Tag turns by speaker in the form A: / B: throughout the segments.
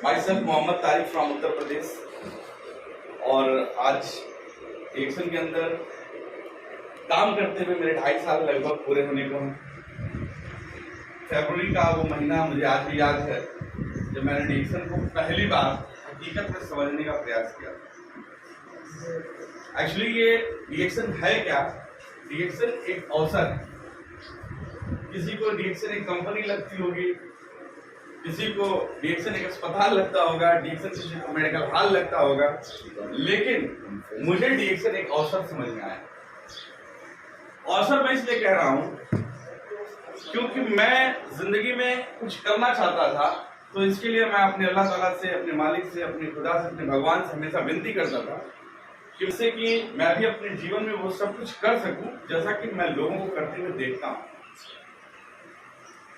A: My self Mohammad Tariq from Uttar Pradesh. और आज action के अंदर काम करते हुए मेरे 2.5 साल लगभग पूरे होने को हैं। फरवरी का वो महीना मुझे आज भी याद है जब मैंने डिएक्शन को पहली बार हकीकत में समझने का प्रयास किया। एक्चुअली ये डिएक्शन है क्या? डिएक्शन एक अवसर है। किसी को डिएक्शन एक कंपनी लगती होगी, किसी को डिएक्शन एक अस्पताल लगता होगा, डिएक्शन किसी को मेडिकल हॉल लगता होगा, लेकिन मुझे डिएक्शन एक अवसर समझ में आया। अवसर मैं इसलिए कह रहा हूं क्योंकि मैं जिंदगी में कुछ करना चाहता था, तो इसके लिए मैं अपने अल्लाह ताला से, अपने मालिक से, अपने खुदा से, अपने भगवान से हमेशा विनती करता था कि उससे कि मैं भी अपने जीवन में वो सब कुछ कर सकूं जैसा कि मैं लोगों को करते हुए देखता हूं।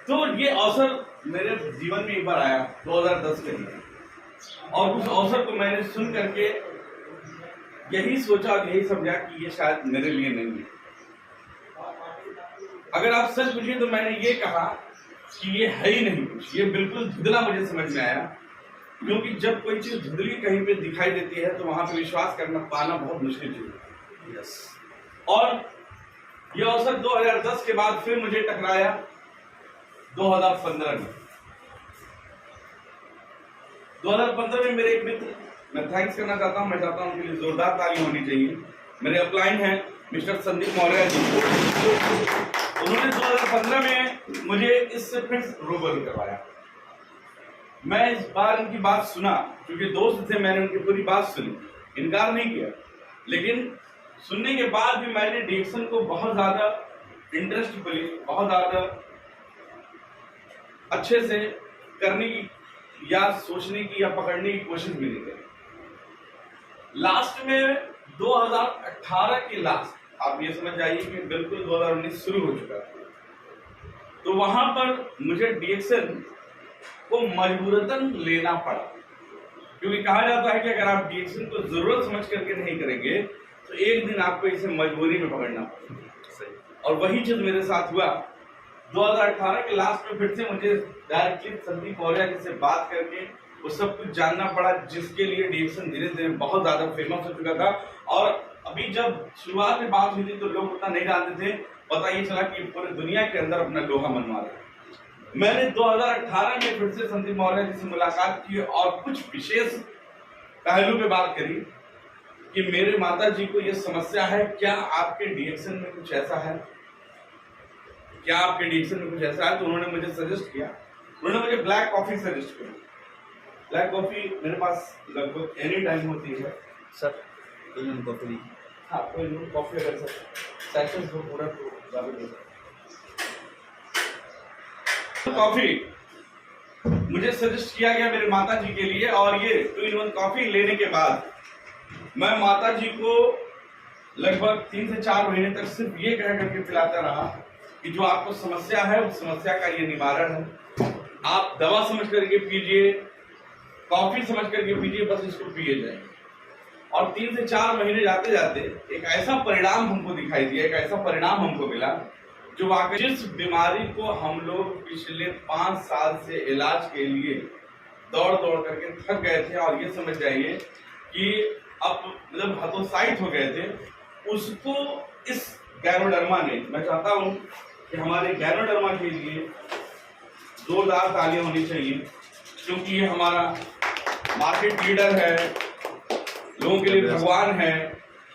A: तो ये अवसर मेरे जीवन में एक बार आया 2010 के अंदर, और उस अवसर को मैंने सुन करके यही सोचा और यही समझा कि ये शायद मेरे लिए नहीं है। अगर आप सच पूछिए तो मैंने ये कहा कि ये है ही नहीं कुछ, ये बिल्कुल धुंधला मुझे समझ में आया। क्योंकि जब कोई चीज धुंधली कहीं पे दिखाई देती है तो वहां पे विश्वास करना पाना बहुत मुश्किल चीज है। और यह अवसर 2010 के बाद फिर मुझे टकराया 2015 में। 2015 में मेरे एक मित्र, मैं थैंक्स करना चाहता हूं, मैं चाहता हूं उनके लिए जोरदार ताली होनी चाहिए। मेरे अपलाइन हैं मिस्टर संदीप मौर्य जी। उन्होंने 2015 में मुझे इससे फिर रूबरू करवाया। मैं इस बार इनकी बात सुना, क्योंकि दोस्त थे, मैंने उनकी पूरी बात सुनी, इनकार नहीं किया, लेकिन सुनने के बाद भी मैंने डिएक्शन को बहुत ज्यादा इंटरेस्टफुली, बहुत ज्यादा अच्छे से करने की या सोचने की या पकड़ने की कोशिश भी नहीं करी। लास्ट में 2018 के लास्ट, आप ये समझ जाइए कि बिल्कुल 2019 शुरू हो चुका था, तो वहां पर मुझे डिएक्शन को मजबूरतन लेना पड़ा। क्योंकि कहा जाता है कि अगर आप डिएक्शन को जरूरत समझ करके नहीं करेंगे तो एक दिन आपको इसे मजबूरी में पकड़ना पड़ेगा। और वही चीज मेरे साथ हुआ। 2018 के लास्ट में फिर से मुझे डायरेक्टली संदीप मौर्य जी से बात करके वो सब कुछ जानना पड़ा, जिसके लिए डिएक्शन धीरे धीरे बहुत ज्यादा फेमस हो चुका था। और अभी जब शुरुआत में बात हुई थी तो लोग उतना नहीं जानते थे, पता ये चला कि पूरी दुनिया के अंदर अपना लोहा मनवा रहे। मैंने 2018 में फिर से संदीप मौर्य जी से मुलाकात की और कुछ विशेष पहलू पे बात करी कि मेरे माता जी को ये समस्या है, क्या आपके डिएक्शन में कुछ ऐसा है, क्या आपके डिएक्शन में कुछ ऐसा है? तो उन्होंने मुझे सजेस्ट किया, उन्होंने मुझे ब्लैक कॉफी सजेस्ट किया। ब्लैक कॉफी मेरे पास लगभग एनी टाइम होती है
B: सर। कॉफी,
A: हाँ, कोई कॉफी अगर सर हो पूरा तो ज्यादा कॉफी मुझे सजेस्ट किया गया मेरे माता जी के लिए। और ये 2-in-1 कॉफी लेने के बाद मैं माता जी को लगभग 3 से 4 महीने तक सिर्फ ये कह करके पिलाता रहा कि जो आपको समस्या है उस समस्या का ये निवारण है। आप दवा समझ करके पीजिए, कॉफी समझ करके पीजिए, बस इसको पिए जाए। और 3 से 4 महीने जाते जाते एक ऐसा परिणाम हमको दिखाई दिया, एक ऐसा परिणाम हमको मिला जो वाकई जिस बीमारी को हम लोग पिछले 5 साल से इलाज के लिए दौड़ दौड़ करके थक गए थे, और ये समझ जाइए कि अब मतलब हतोत्साहित हो गए थे, उसको इस गैनोडर्मा ने, मैं चाहता हूं कि हमारे गैनोडर्मा के लिए जोरदार तालियां होनी चाहिए, क्योंकि ये हमारा मार्केट लीडर है, लोगों के लिए भगवान है,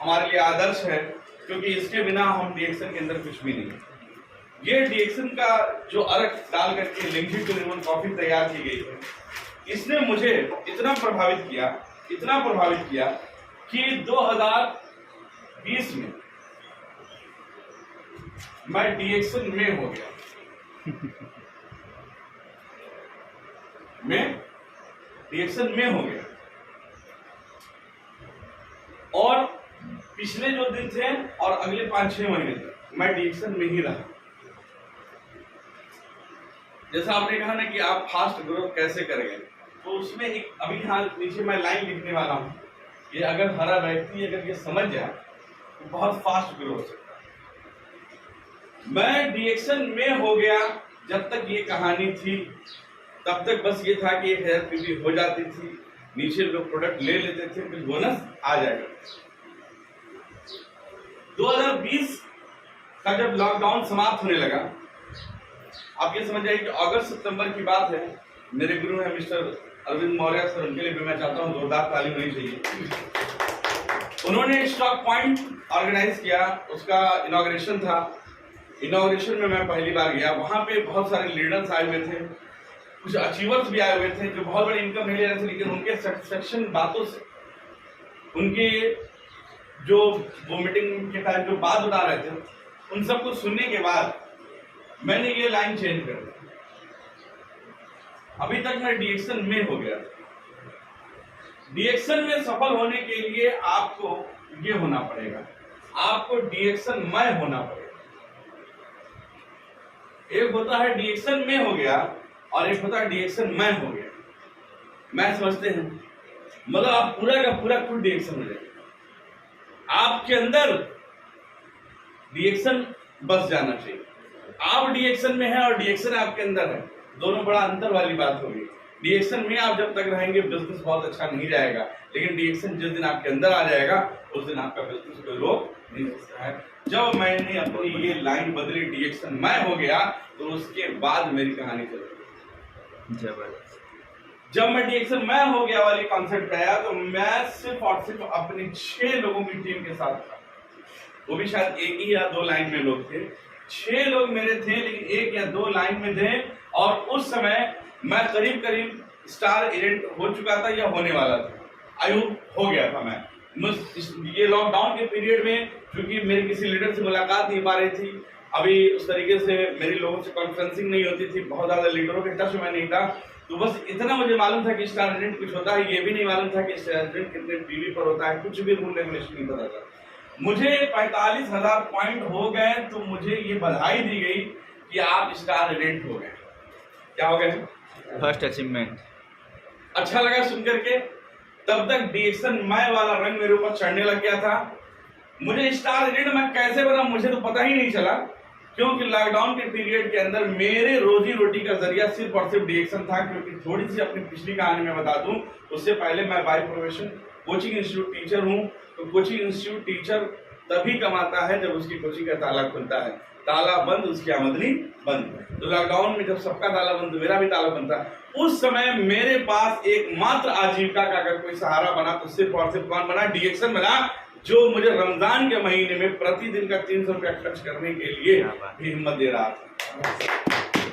A: हमारे लिए आदर्श है, क्योंकि इसके बिना हम डिएक्शन के अंदर कुछ भी नहीं। ये डिएक्शन का जो अर्क डाल करके लिंक्ड 2-in-1 कॉफी तैयार की गई है, इसने मुझे इतना प्रभावित किया कि 2020 में मैं डिएक्शन में हो गया। मैं डिएक्शन में हो गया, और पिछले जो दिन थे और अगले 5-6 महीने तक मैं डिएक्शन में ही रहा। जैसा आपने कहा ना कि आप फास्ट ग्रोथ कैसे करेंगे, तो उसमें एक अभी यहाँ नीचे मैं लाइन लिखने वाला हूँ कि अगर हरा व्यक्ति अगर ये समझ जाए तो बहुत फास्ट ग्रो हो सकता है। मैं डिएक्शन में हो गया जब तक ये कहानी थी तब तक बस ये था कि 1000 पीवी हो जाती थी, नीचे लोग प्रोडक्ट ले लेते थे, कुछ बोनस आ जाएगा। 2020 का जब लॉकडाउन समाप्त होने लगा, आप ये समझ जाइए कि अगस्त सितंबर की बात है। मेरे गुरु हैं मिस्टर अरविंद मौर्य सर, उनके लिए भी मैं चाहता हूँ जोरदार ताली होनी चाहिए। उन्होंने स्टॉक पॉइंट ऑर्गेनाइज किया, उसका इनॉग्रेशन था। इनॉग्रेशन में मैं पहली बार गया, वहां पे बहुत सारे लीडर्स आए हुए थे, कुछ अचीवर्स भी आए हुए थे जो बहुत बड़ी इनकम नहीं ले रहे थे, लेकिन उनके सेटिस्फेक्शन बातों से, उनके जो वो मीटिंग के टाइम जो बात बता रहे थे, उन सबको सुनने के बाद मैंने ये लाइन चेंज कर दी। अभी तक मैं डीएक्शन में हो गया। डीएक्शन में सफल होने के लिए आपको ये होना पड़ेगा, आपको डीएक्शन में होना पड़ेगा। एक होता है डीएक्शन में हो गया और एक होता है डीएक्शन में हो गया। मैं समझते हैं मतलब आप पूरा का पूरा फुल डीएक्शन हो जाएगा, आपके अंदर डीएक्शन बस जाना चाहिए। आप डीएक्शन में है और डीएक्शन आपके अंदर है, दोनों बड़ा अंतर वाली बात होगी। डीएक्शन में आप जब तक रहेंगे बिजनेस बहुत अच्छा नहीं जाएगा, लेकिन डीएक्शन जिस दिन आपके अंदर आ जाएगा उस दिन आपका बिजनेस कोई रोक नहीं सकता है। जब मैंने अपनी ये लाइन बदली, डीएक्शन मैं हो गया, तो उसके बाद मेरी कहानी चल रही। जब मैं डीएक्शन मैं हो गया वाली कॉन्सेप्ट आया, तो मैं सिर्फ और सिर्फ अपने 6 लोगों की टीम के साथ था। वो भी शायद 1 ही या 2 लाइन में लोग थे। 6 लोग मेरे थे, लेकिन 1 या 2 लाइन में थे। और उस समय मैं करीब करीब स्टार इवेंट हो चुका था या होने वाला था, आयु हो गया था मैं। ये लॉकडाउन के पीरियड में क्योंकि मेरी किसी लीडर से मुलाकात नहीं पा रही थी, अभी उस तरीके से मेरी लोगों से कॉन्फ्रेंसिंग नहीं होती थी, बहुत ज्यादा लीडरों के टच में नहीं था। तो बस इतना मुझे मालूम था कि स्टार इवेंट कुछ होता है, ये भी नहीं मालूम था कि स्टार इवेंट कितने टीवी पर होता है, कुछ भी रूल रेगुलेशन नहीं पता था। मुझे 45,000 पॉइंट हो गए तो मुझे ये बधाई दी गई कि आप स्टार इवेंट हो गए। क्या हो गए?
B: First achievement.
A: अच्छा लगा सुन करके। तब तक डीएक्शन मैं वाला रंग मेरे ऊपर चढ़ने लग गया था। मुझे स्टार इवेंट में कैसे बना मुझे तो पता ही नहीं चला, क्योंकि लॉकडाउन के पीरियड के अंदर मेरे रोजी रोटी का जरिया सिर्फ और सिर्फ डीएक्शन था। क्योंकि थोड़ी सी अपनी पिछली कहानी में बता दूं, उससे पहले मैं by profession coaching institute teacher हूं। तो कोचिंग इंस्टीट्यूट टीचर तभी कमाता है जब उसकी कोचिंग का ताला खुलता है, ताला बंद उसकी आमदनी बंद। तो लॉकडाउन में जब सबका ताला बंद, मेरा भी ताला बंद था। उस समय मेरे पास एकमात्र आजीविका का अगर कोई सहारा बना तो सिर्फ और सिर्फ कौन बना? डीएक्शन बना, जो मुझे रमजान के महीने में प्रतिदिन का 300 रुपया खर्च करने के लिए भी हिम्मत दे रहा था।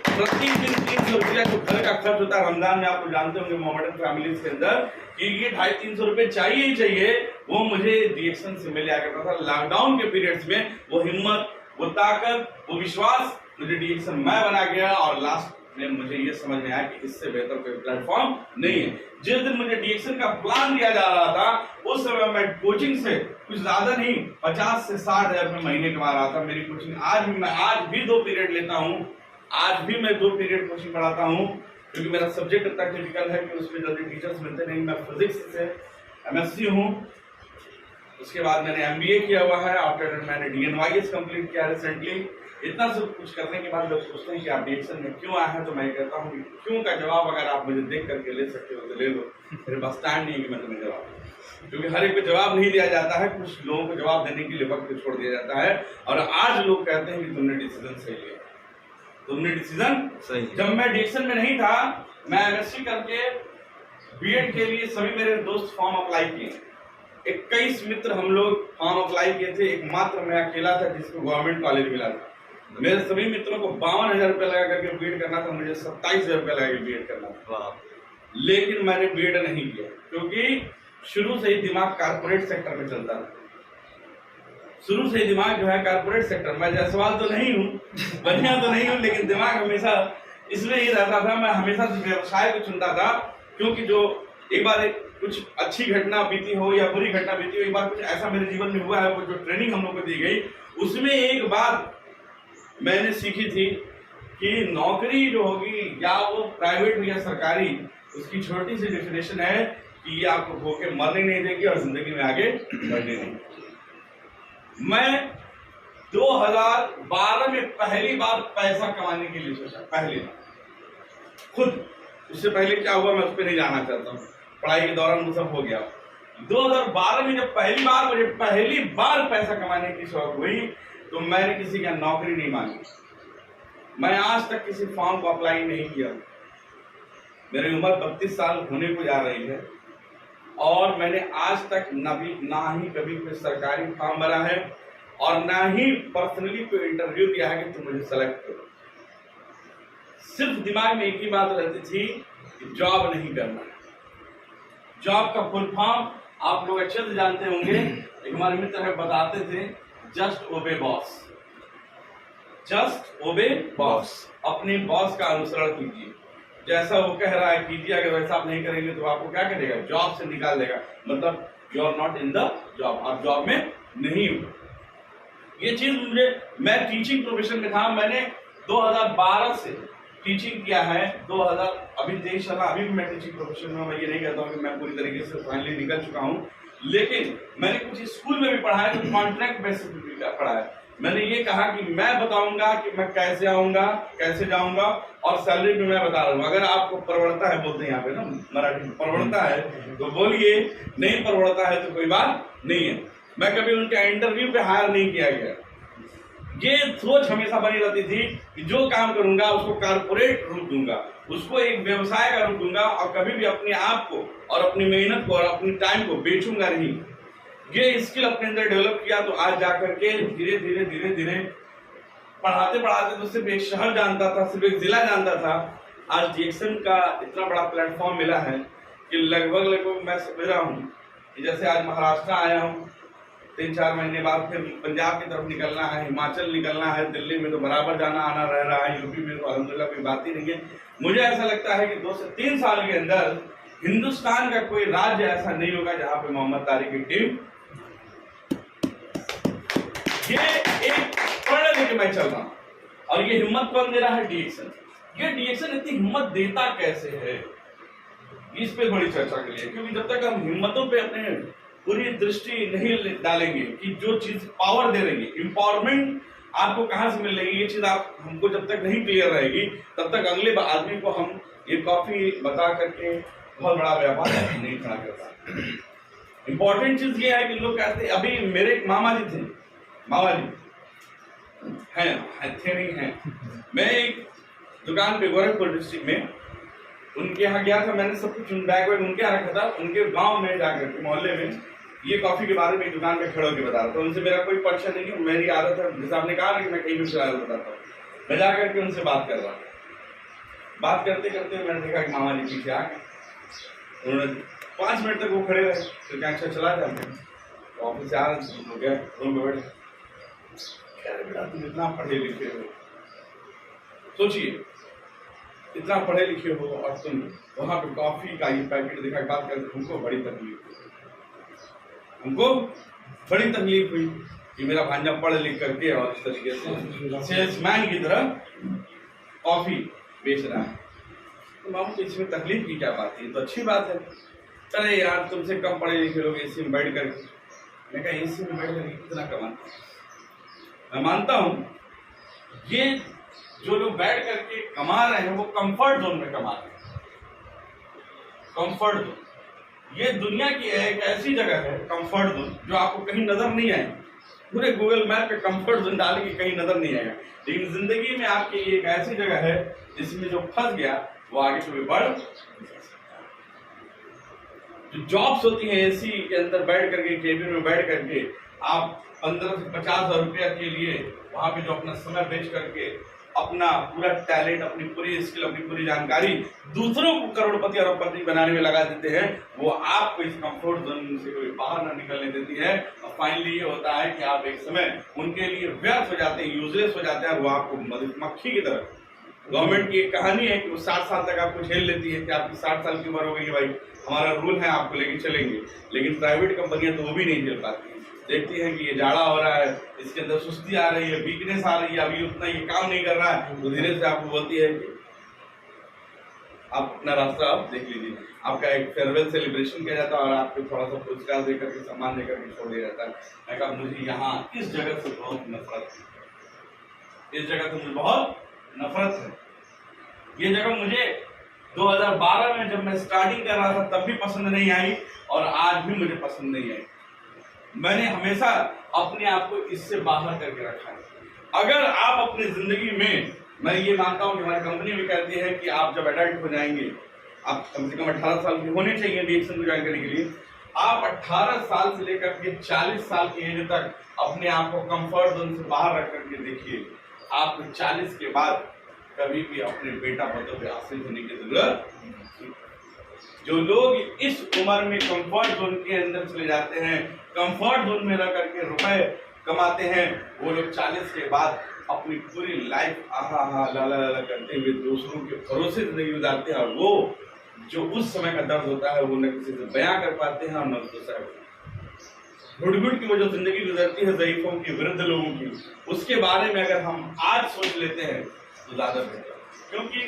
A: प्रतिदिन 300 रुपया जो घर का खर्च होता है रमजान में, आप जानते होंगे मोहम्मदन फैमिलीज के अंदर कि ये 250-300 रुपए चाहिए ही चाहिए, वो मुझे डीएक्शन से मिल जाया करता था। लॉकडाउन के पीरियड्स में वो हिम्मत, वो ताकत, वो विश्वास मुझे डीएक्शन मैं बना गया। और लास्ट में मुझे ये समझ में आया कि इससे बेहतर कोई प्लेटफॉर्म नहीं है। जिस दिन मुझे डीएक्शन का प्लान दिया जा रहा था, उस समय मैं कोचिंग से कुछ ज्यादा नहीं 50 से 60 हजार रुपए महीने कमा रहा था। मेरी कोचिंग आज भी 2 पीरियड लेता हूँ, आज भी मैं 2 पीरियड कोचिंग पढ़ाता हूँ, क्योंकि मेरा सब्जेक्ट इतना टिपिकल है कि उसमें जल्दी टीचर्स मिलते नहीं। मैं फिजिक्स से एमएससी हूँ, उसके बाद मैंने एमबीए किया हुआ है, आफ्टर मैंने डीएनवाईएस कंप्लीट किया रिसेंटली। इतना सब कुछ करने के बाद लोग सोचते हैं कि आप डीएक्शन में क्यों आए हैं, तो मैं कहता हूँ कि क्यों का जवाब अगर आप मुझे देख करके ले सकते हो तो ले लो। मेरे पास टाइम नहीं है कि मैं तुम्हें जवाब दूं, क्योंकि हर एक को जवाब नहीं दिया जाता है, कुछ लोगों को जवाब देने के लिए वक्त पे छोड़ दिया जाता है। और आज लोग कहते हैं कि तुमने डिसीजन सही लिया, तुमने डिसीजन सही। जब मैं डीएक्शन में नहीं था, मैं एमएससी करके बीएड के लिए सभी मेरे दोस्त फॉर्म अप्लाई किए। 21 मित्र हम लोग फॉर्म अप्लाई किए थे, एकमात्र मैं अकेला था जिसको गवर्नमेंट कॉलेज मिला था। मेरे सभी मित्रों को 52,000 रुपया लगा करके बीएड करना था, मुझे 27,000 रुपया लगा के बीएड करना था। लेकिन मैंने बीएड नहीं किया, क्योंकि शुरू से ही दिमाग कारपोरेट सेक्टर में चलता था। शुरू से ही दिमाग जो है कारपोरेट सेक्टर, मैं जायसवाल तो नहीं हूँ, बढ़िया तो नहीं हूँ, लेकिन दिमाग हमेशा इसमें ही रहता था। मैं हमेशा व्यवसाय को चुनता था, क्योंकि जो एक बार कुछ अच्छी घटना बीती हो या बुरी घटना बीती हो, एक बार कुछ ऐसा मेरे जीवन में हुआ है, वो जो ट्रेनिंग हम लोग को दी गई, उसमें एक बात मैंने सीखी थी कि नौकरी जो होगी, या वो प्राइवेट हो या सरकारी, उसकी छोटी सी डेफिनेशन है कि ये आपको भूखे मरने नहीं देगी और जिंदगी में आगे बढ़ने नहीं। मैं 2012 में पहली बार पैसा कमाने के लिए सोचा, पहली बार खुद। उससे पहले क्या हुआ मैं उस पर नहीं जाना चाहता हूँ, पढ़ाई के दौरान वो सब हो गया। 2012 में जब पहली बार पैसा कमाने की शौक हुई तो मैंने किसी का नौकरी नहीं मांगी। मैं आज तक किसी फॉर्म को अप्लाई नहीं किया। मेरी उम्र 32 साल होने को जा रही है और मैंने आज तक ना ही कभी कोई सरकारी फॉर्म भरा है और ना ही पर्सनली कोई इंटरव्यू दिया है कि तुम मुझे सेलेक्ट करो। सिर्फ दिमाग में एक ही बात रहती थी कि जॉब नहीं करना है। जॉब का फुल फॉर्म आप लोग अच्छे से जानते होंगे, एक हमारे मित्र है बताते थे, जस्ट ओबे बॉस। जस्ट ओबे बॉस, अपने बॉस का अनुसरण कीजिए, जैसा वो कह रहा है कीजिए। अगर वैसा आप नहीं करेंगे तो आपको क्या करेगा, जॉब से निकाल देगा, मतलब you are not in the job, आप जॉब में नहीं हो। ये चीज मैं टीचिंग प्रोफेशन में था, मैंने 2012 से टीचिंग किया है, 2000 अभी 23 साल अभी भी मैं टीचिंग प्रोफेशन में। मैं ये नहीं कहता हूँ कि मैं पूरी तरीके से फाइनली निकल चुका हूँ, लेकिन मैंने कुछ स्कूल में भी पढ़ा है, कुछ कॉन्ट्रैक्ट बेसिस पे भी पढ़ा है। मैंने ये कहा कि मैं बताऊंगा कि मैं कैसे आऊंगा, कैसे जाऊंगा, और सैलरी भी मैं बता रहा हूँ। अगर आपको परवड़ता है, बोलते हैं यहाँ पे ना मराठी में, परवड़ता है तो बोलिए, नहीं परवड़ता है तो कोई बात नहीं है। मैं कभी उनके इंटरव्यू पे हायर नहीं किया गया। ये सोच हमेशा बनी रहती थी कि जो काम करूंगा उसको कारपोरेट रूप दूंगा, उसको एक व्यवसाय का रूप दूंगा और कभी भी अपने आप को और अपनी मेहनत को और अपनी टाइम को बेचूंगा नहीं। ये स्किल अपने अंदर डेवलप किया तो आज जाकर के धीरे धीरे पढ़ाते पढ़ाते तो सिर्फ एक शहर जानता था, सिर्फ एक जिला जानता था। आज डीएक्सन का इतना बड़ा प्लेटफॉर्म मिला है कि लगभग मैं समझ रहा हूँ कि जैसे आज महाराष्ट्र आया हूँ, 3-4 महीने बाद फिर पंजाब की तरफ निकलना है, हिमाचल निकलना है, दिल्ली में तो बराबर जाना आना रह रहा है, यूपी में तो अल्हम्दुलिल्लाह कोई बात ही नहीं है। मुझे ऐसा लगता है कि 2 से 3 साल के अंदर हिंदुस्तान का कोई राज्य ऐसा नहीं होगा जहां पे मोहम्मद तारिक की टीम, ये एक पढ़ने लेके मैं चल रहा हूं। और ये हिम्मत कौन दे रहा है, डीएक्सन। ये डीएक्सन इतनी हिम्मत देता कैसे है, इस पे थोड़ी चर्चा के लिए, क्योंकि जब तक हम हिम्मतों पे अपने पूरी दृष्टि नहीं डालेंगे कि जो चीज पावर दे रही है, एम्पावरमेंट आपको कहां से मिल रही है, ये चीज आप हमको जब तक नहीं क्लियर रहेगी तब तक अगले आदमी को हम ये कॉफी बता करके बहुत बड़ा व्यापार नहीं खड़ा करता। इंपॉर्टेंट चीज ये है कि लोग कहते, अभी मेरे मामा जी थे, मामा जी हैं, मैं एक दुकान पे गोरखपुर डिस्ट्रिक्ट में उनके यहाँ गया था। मैंने सब कुछ बैग उनके यहाँ रखा था। उनके गांव में जाकर के मोहल्ले में ये कॉफी के बारे में दुकान पे खड़े होकर बता रहा था। उनसे मेरा कोई परिचय नहीं है, मेरी आदत है, जैसे आपने कहा कि मैं कहीं भी बताता हूँ, मैं जाकर के उनसे बात कर रहा था। बात करते करते मैंने देखा कि मामा जी पीछे आ गए। उन्होंने 5 मिनट तक वो खड़े रहे, तो क्या अच्छा चला जाते ऑफिस से आ रहे हो गया, रूम में बैठे, बेटा तुम इतना पढ़े लिखे हो, सोचिए इतना पढ़े लिखे हो और तुम वहां पे कॉफी का ये पैकेट दिखा के बात करते, हमको बड़ी तकलीफ हुई कि मेरा भांजा पढ़ लिख करके और इस तरीके से सेल्समैन की तरह कॉफी बेच रहा है। तो मामू इसमें तकलीफ की क्या बात है, तो अच्छी बात है। अरे यार तुमसे कम पढ़े लिखे लोग एसी में बैठ करके, मैं कहा एसी में बैठ करके कितना कमाते। मैं मानता हूं ये जो लोग बैठ करके कमा रहे हैं वो कंफर्ट जोन में कमा रहे हैं। कंफर्ट जोन ये दुनिया की एक ऐसी जगह है, कंफर्ट जोन, जो आपको कहीं नजर नहीं आएगी। पूरे गूगल मैप पे कंफर्ट जोन डाल के कहीं नजर नहीं आएगा, लेकिन जिंदगी में आपकी एक ऐसी जगह है जिसमें जो फंस गया वो आगे से बढ़। जो जॉब्स होती हैं एसी के अंदर बैठ करके, केबिन में बैठ करके, आप 15 से 50 हजार रुपया के लिए वहां पे जो अपना समय बेच करके अपना पूरा टैलेंट, अपनी पूरी स्किल, अपनी पूरी जानकारी दूसरों को करोड़पति अरबपति बनाने में लगा देते हैं, वो आपको इस कंफर्ट जोन से कोई बाहर ना निकलने देती है। और फाइनली ये होता है कि आप एक समय उनके लिए व्यर्थ हो जाते हैं, यूजलेस हो जाते हैं, वो आपको मधुमक्खी की तरह। गवर्नमेंट की एक कहानी है कि वो 60 साल तक आपको झेल लेती है कि आपकी 60 साल की उम्र हो गई है भाई, हमारा रूल है, आपको लेके चलेंगे। लेकिन प्राइवेट कंपनियां तो वो भी नहीं झेल पाती, देखती हैं कि ये जाड़ा हो रहा है, इसके अंदर सुस्ती आ रही है, वीकनेस आ रही है, अभी उतना ये काम नहीं कर रहा है, तो धीरे से आपको बोलती है कि आप अपना रास्ता आप देख लीजिए। आपका एक फेयरवेल सेलिब्रेशन किया जाता है और आपको थोड़ा सा पुरस्कार देकर के, सम्मान देकर के छोड़ दिया जाता है। मैं कहा मुझे यहाँ इस जगह से बहुत नफरत है, इस जगह से मुझे बहुत नफरत है। ये जगह मुझे 2012 में जब मैं स्टार्टिंग कर रहा था तब भी पसंद नहीं आई और आज भी मुझे पसंद नहीं आई। मैंने हमेशा अपने आप को इससे बाहर करके रखा है। अगर आप अपनी जिंदगी में, मैं ये मानता हूं कि हमारी कंपनी भी कहती है कि आप जब एडल्ट हो जाएंगे, आप कम से कम 18 साल के होने चाहिए डीएक्शन को ज्वाइन करने के लिए। आप 18 साल से लेकर के 40 साल की एज तक अपने आप को कंफर्ट जोन से बाहर रख करके देखिए, आपको 40 के बाद कभी भी अपने बेटा बच्चों पे आश्रित होने की जरूरत नहीं। जो लोग इस उम्र में कंफर्ट जोन के अंदर चले जाते हैं, कंफर्ट जोन में रह करके रुपए कमाते हैं, वो लोग 40 के बाद अपनी पूरी लाइफ आहा ला ला ला करते हुए दूसरों के भरोसे जिंदगी गुजारते हैं। और वो जो उस समय का दर्द होता है वो न किसी से बयां कर पाते हैं और न दूसरा घुट की वो जो जिंदगी गुजरती है ज़ईफों की, वृद्ध लोगों की, उसके बारे में अगर हम आज सोच लेते हैं तो ज्यादा बेहतर। क्योंकि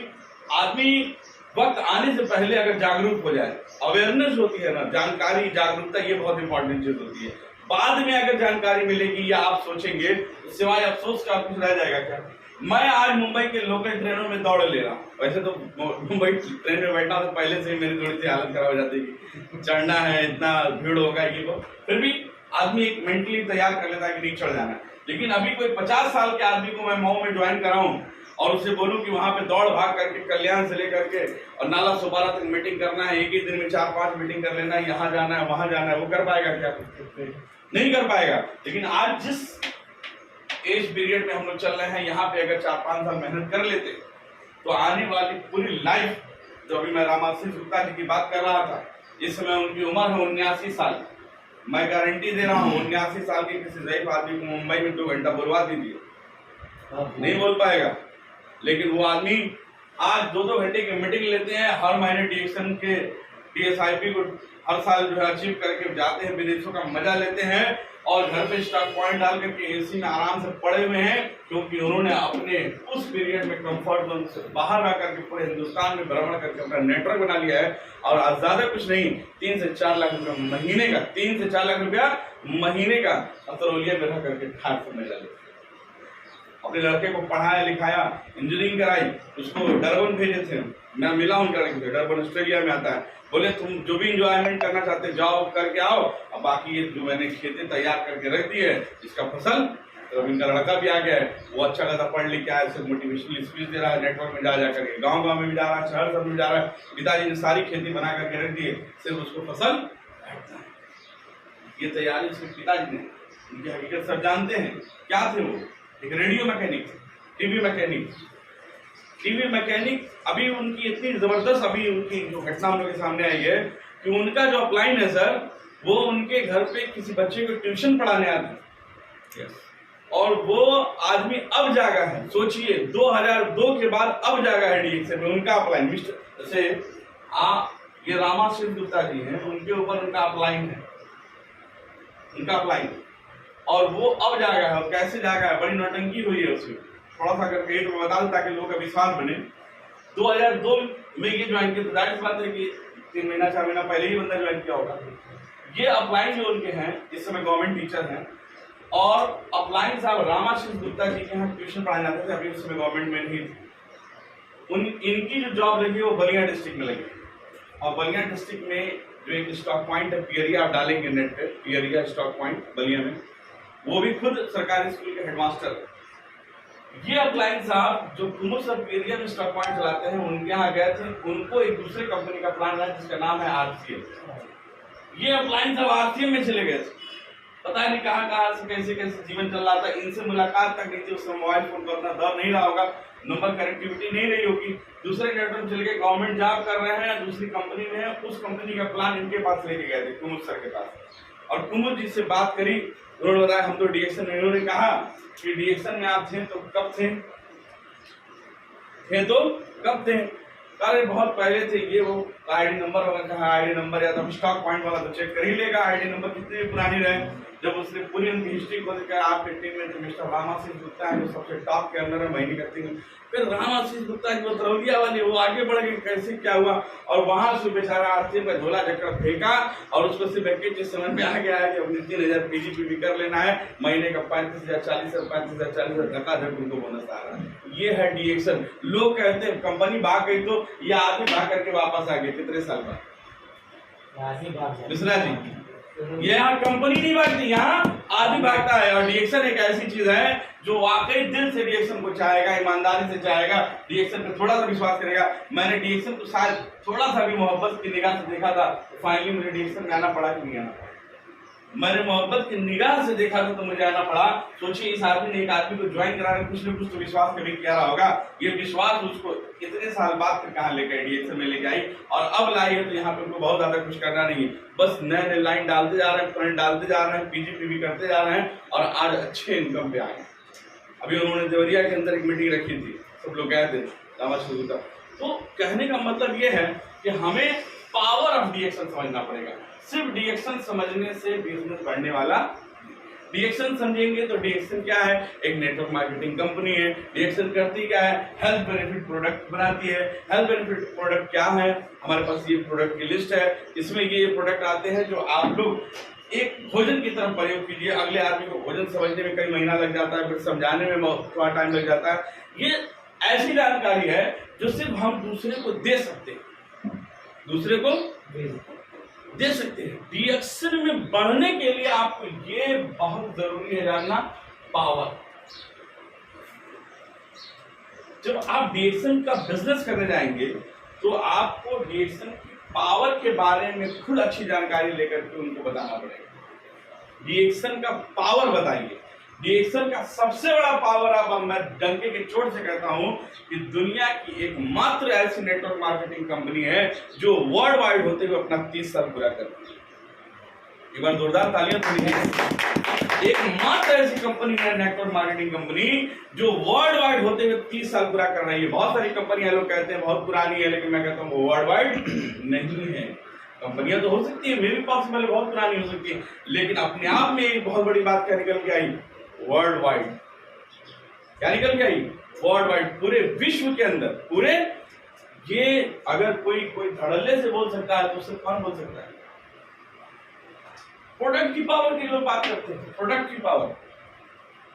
A: आदमी वक्त आने से पहले अगर जागरूक हो जाए, अवेयरनेस होती है ना, जानकारी जागरूकता, ये बहुत इंपॉर्टेंट चीज होती है। बाद में अगर जानकारी मिलेगी या आप सोचेंगे तो सिवाय अफसोस का कुछ रह जाएगा क्या। मैं आज मुंबई के लोकल ट्रेनों में दौड़ ले रहा हूँ। वैसे तो मुंबई ट्रेन में बैठा तो पहले से ही मेरी थोड़ी सी हालत खराब हो जाती है, चढ़ना है, इतना भीड़ होगा, ये वो, फिर भी आदमी एक मेंटली तैयार कर लेता है कि नहीं चढ़ जाना है। लेकिन अभी कोई 50 साल के आदमी को मैं मऊ में ज्वाइन कराऊं और उसे बोलूं कि वहां पे दौड़ भाग करके कल्याण से लेकर के और नाला सुपारा तक मीटिंग करना है, एक ही दिन में 4-5 मीटिंग कर लेना है, यहाँ जाना है वहां जाना है, वो कर पाएगा क्या? नहीं कर पाएगा। लेकिन आज जिस एज पीरियड में हम लोग चल रहे हैं, यहाँ पे अगर 4-5 साल मेहनत कर लेते तो आने वाली पूरी लाइफ, जो अभी मैं रामाशीष गुप्ता जी की बात कर रहा था, इस समय उनकी उम्र है 79 साल। मैं गारंटी दे रहा हूँ 79 साल के किसी ज़ईफ आदमी को मुंबई में 2 घंटा बोलवा दीजिए, नहीं बोल पाएगा। लेकिन वो आदमी आज 2-2 घंटे की मीटिंग लेते हैं, हर महीने डीएक्शन के DSIP को हर साल जो है अचीव करके जाते हैं, विदेशों का मजा लेते हैं और घर पे स्टॉक पॉइंट डाल करके एसी में आराम से पड़े हुए हैं, क्योंकि उन्होंने अपने उस पीरियड में कंफर्ट जोन से बाहर रह करके पूरे हिंदुस्तान में भ्रमण करके अपना नेटवर्क बना लिया है। और आज ज्यादा कुछ नहीं, 3 से 4 लाख रुपया महीने का, 3 से 4 लाख रुपया महीने का अतरौलिया में रह करके ठाक से मजा लेते। अपने लड़के को पढ़ाया लिखाया, इंजीनियरिंग कराई, उसको डरबन भेजे थे, मैं मिला हूँ लड़के से, डरबन ऑस्ट्रेलिया में आता है, बोले तुम जो भी इंजॉयमेंट करना चाहते जाओ करके आओ, अब बाकी ये जो मैंने खेतें तैयार करके रख दी है इसका फसल। तो इनका लड़का भी आ गया है, वो अच्छा खासा पढ़ लिख के आया, सिर्फ मोटिवेशनल स्पीच दे रहा है, नेटवर्क में जा करके गाँव में भी जा रहा है, शहर में जा रहा है। पिताजी ने सारी खेती बना करके रख दी है, सिर्फ उसको फसल काटना है। ये तैयारी उसके पिताजी ने, उनकी हकीकत सब जानते हैं क्या थे। वो एक रेडियो मैकेनिक, टीवी मैकेनिक। अभी उनकी इतनी जबरदस्त, अभी उनकी जो घटना हम लोग के सामने आई है कि उनका जो अपलाइन है सर, वो उनके घर पे किसी बच्चे को ट्यूशन पढ़ाने आते हैं। और वो आदमी अब जागा है, सोचिए 2002 के बाद अब जागा है डीएक्शन में उनका अपलाइन। जैसे ये रामाशीष गुप्ता जी हैं, उनके ऊपर उनका अपलाइन है, उनका अपलाइन, और वो अब जागा है। और कैसे जागा है, बड़ी नौटंकी हुई है उसमें, थोड़ा सा करके एक बता दूं ताकि लोगों का विश्वास बने। 2002 में ये ज्वाइन किया, तो जाहिर बात है कि 3 महीना 4 महीना पहले ही बंदा ज्वाइन किया होगा। ये अपलाइन जो उनके हैं, इस समय गवर्नमेंट टीचर हैं, और अपलाइन साहब रामाशीष गुप्ता जी के यहाँ ट्यूशन पढ़ाने जाते थे, अभी उस समय गवर्नमेंट में नहीं थी। इनकी जो जॉब लगी वो बलिया डिस्ट्रिक्ट में लगी, और बलिया डिस्ट्रिक्ट में जो एक स्टॉक पॉइंट है, पियरिया, आप डालेंगे नेट पे, पियरिया स्टॉक पॉइंट बलिया में, वो भी खुद सरकारी स्कूल के हेडमास्टर। ये अपलाइन साहब जो कुमुद सर पियरिया में स्टॉक पॉइंट चलाते हैं, उनके यहाँ गए थे, उनको एक दूसरे कंपनी का प्लान है जिसका नाम है RCM। ये अपलाइन साहब RCM में चले गए थे, पता नहीं कहाँ से कैसे जीवन चल रहा था, इनसे मुलाकात तक नहीं थी, उसमें मोबाइल फोन का उतना दौर नहीं रहा होगा, नंबर कनेक्टिविटी नहीं रही होगी, दूसरे नेटवर्क में चले गए, गवर्नमेंट जॉब कर रहे हैं, दूसरी कंपनी में है, उस कंपनी का प्लान इनके पास लेके गए थे कुमुद सर के पास। और कुमुद जी से बात करी, उन्होंने बताया हम तो डीएक्शन में, उन्होंने कहा कि डीएक्शन में आप थे तो कब थे तो कब थे? अरे बहुत पहले थे, ये वो। तो आईडी नंबर होगा, कहा आईडी नंबर या तो स्टॉक पॉइंट वाला तो चेक कर ही लेगा आईडी नंबर कितनी भी पुरानी रहे। जब उसने पूरी उनकी हिस्ट्री को देखा, आपके टीम में तो मिस्टर रामाशीष गुप्ता है जो सबसे टॉप के अंदर है महीने करते हैं, फिर रामाशीष गुप्ता की वो तरौलिया वाली वो आगे बढ़ गई, कैसे क्या हुआ, और वहां से बेचारा आरती का झोला चक्कर फेंका और उसको सिर्फ एक चीज समझ में आ गया है कि अपने 3000 पीजीपी कर लेना है, महीने का 35,000 40,000 35,000 40,000 धक्का-धक उनको बोनस आ रहा है। ये है डीएक्शन। लोग कहते हैं कंपनी भाग गई तो ये आदमी भाग करके वापस आ गए कितने साल बाद। मिश्रा जी, यहाँ कंपनी नहीं भागती, यहाँ आदमी भागता है। और डीएक्शन एक ऐसी चीज है जो वाकई दिल से डीएक्शन को चाहेगा, ईमानदारी से चाहेगा, डीएक्शन पे थोड़ा सा विश्वास करेगा। मैंने डीएक्शन को शायद थोड़ा सा भी मोहब्बत की निगाह से देखा था, फाइनली मुझे डीएक्शन में आना पड़ा कि नहीं आना पड़ा। मैंने मोहब्बत की निगाह से देखा था तो मुझे आना पड़ा। सोचिए इस आदमी ने एक आदमी को ज्वाइन कराने कुछ न कुछ तो विश्वास कभी किया रहा होगा। ये विश्वास उसको इतने साल बाद फिर कहाँ लेकर डीएक्शन में लेके आई और अब लाई है। तो यहाँ पे उनको बहुत ज्यादा कुछ करना नहीं, बस नए नए लाइन डालते जा रहे हैं, पॉइंट डालते जा रहे हैं, पीजीपी भी करते जा रहे हैं और आज अच्छे इनकम पे आए। अभी उन्होंने देवरिया के अंदर एक मीटिंग रखी थी, सब लोग गए थे शुरू का। तो कहने का मतलब ये है कि हमें पावर ऑफ डीएक्शन समझना पड़ेगा। सिर्फ डीएक्शन समझने से बिजनेस बढ़ने वाला, डीएक्शन समझेंगे तो डीएक्शन क्या है, एक नेटवर्क मार्केटिंग कंपनी है। डीएक्शन करती क्या है, हेल्थ बेनिफिट प्रोडक्ट बनाती है। हेल्थ बेनिफिट प्रोडक्ट क्या है, हमारे पास ये प्रोडक्ट की लिस्ट है, इसमें ये प्रोडक्ट आते हैं जो आप लोग एक भोजन की तरफ प्रयोग कीजिए। अगले आदमी को भोजन समझने में कई महीना लग जाता है, फिर समझाने में थोड़ा टाइम लग जाता है। ये ऐसी जानकारी है जो सिर्फ हम दूसरे को दे सकते हैं, दूसरे को दे सकते हैं। डीएक्शन में बढ़ने के लिए आपको ये बहुत जरूरी है जानना, पावर। जब आप डीएक्शन का बिजनेस करने जाएंगे तो आपको डीएक्शन की पावर के बारे में खुद अच्छी जानकारी लेकर के उनको बताना पड़ेगा। डीएक्शन का पावर बताइए। डीएक्शन का सबसे बड़ा पावर, अब मैं डंके के चोट से कहता हूं कि दुनिया की एकमात्र ऐसी नेटवर्क मार्केटिंग कंपनी है जो वर्ल्ड वाइड होते हुए अपना 30 साल पूरा करती है। एक बार जोरदार तालियां सुनिए। एकमात्र ऐसी कंपनी है नेटवर्क मार्केटिंग कंपनी जो वर्ल्ड वाइड होते हुए 30 साल पूरा कर रही है। बहुत सारी कंपनियां लोग कहते हैं बहुत पुरानी है, लेकिन मैं कहता हूं वो वर्ल्ड वाइड नहीं है। कंपनियां तो हो सकती है, मेरे पास पहले बहुत पुरानी हो सकती है, लेकिन अपने आप में एक बहुत बड़ी बात क्या निकल के आई, वर्ल्ड वाइड। क्या निकल के आई, वर्ल्ड वाइड, पूरे विश्व के अंदर, पूरे। ये अगर कोई धड़ल्ले से बोल सकता है तो उससे कौन बोल सकता है? प्रोडक्ट की पावर की लोग बात करते हैं, प्रोडक्ट की पावर।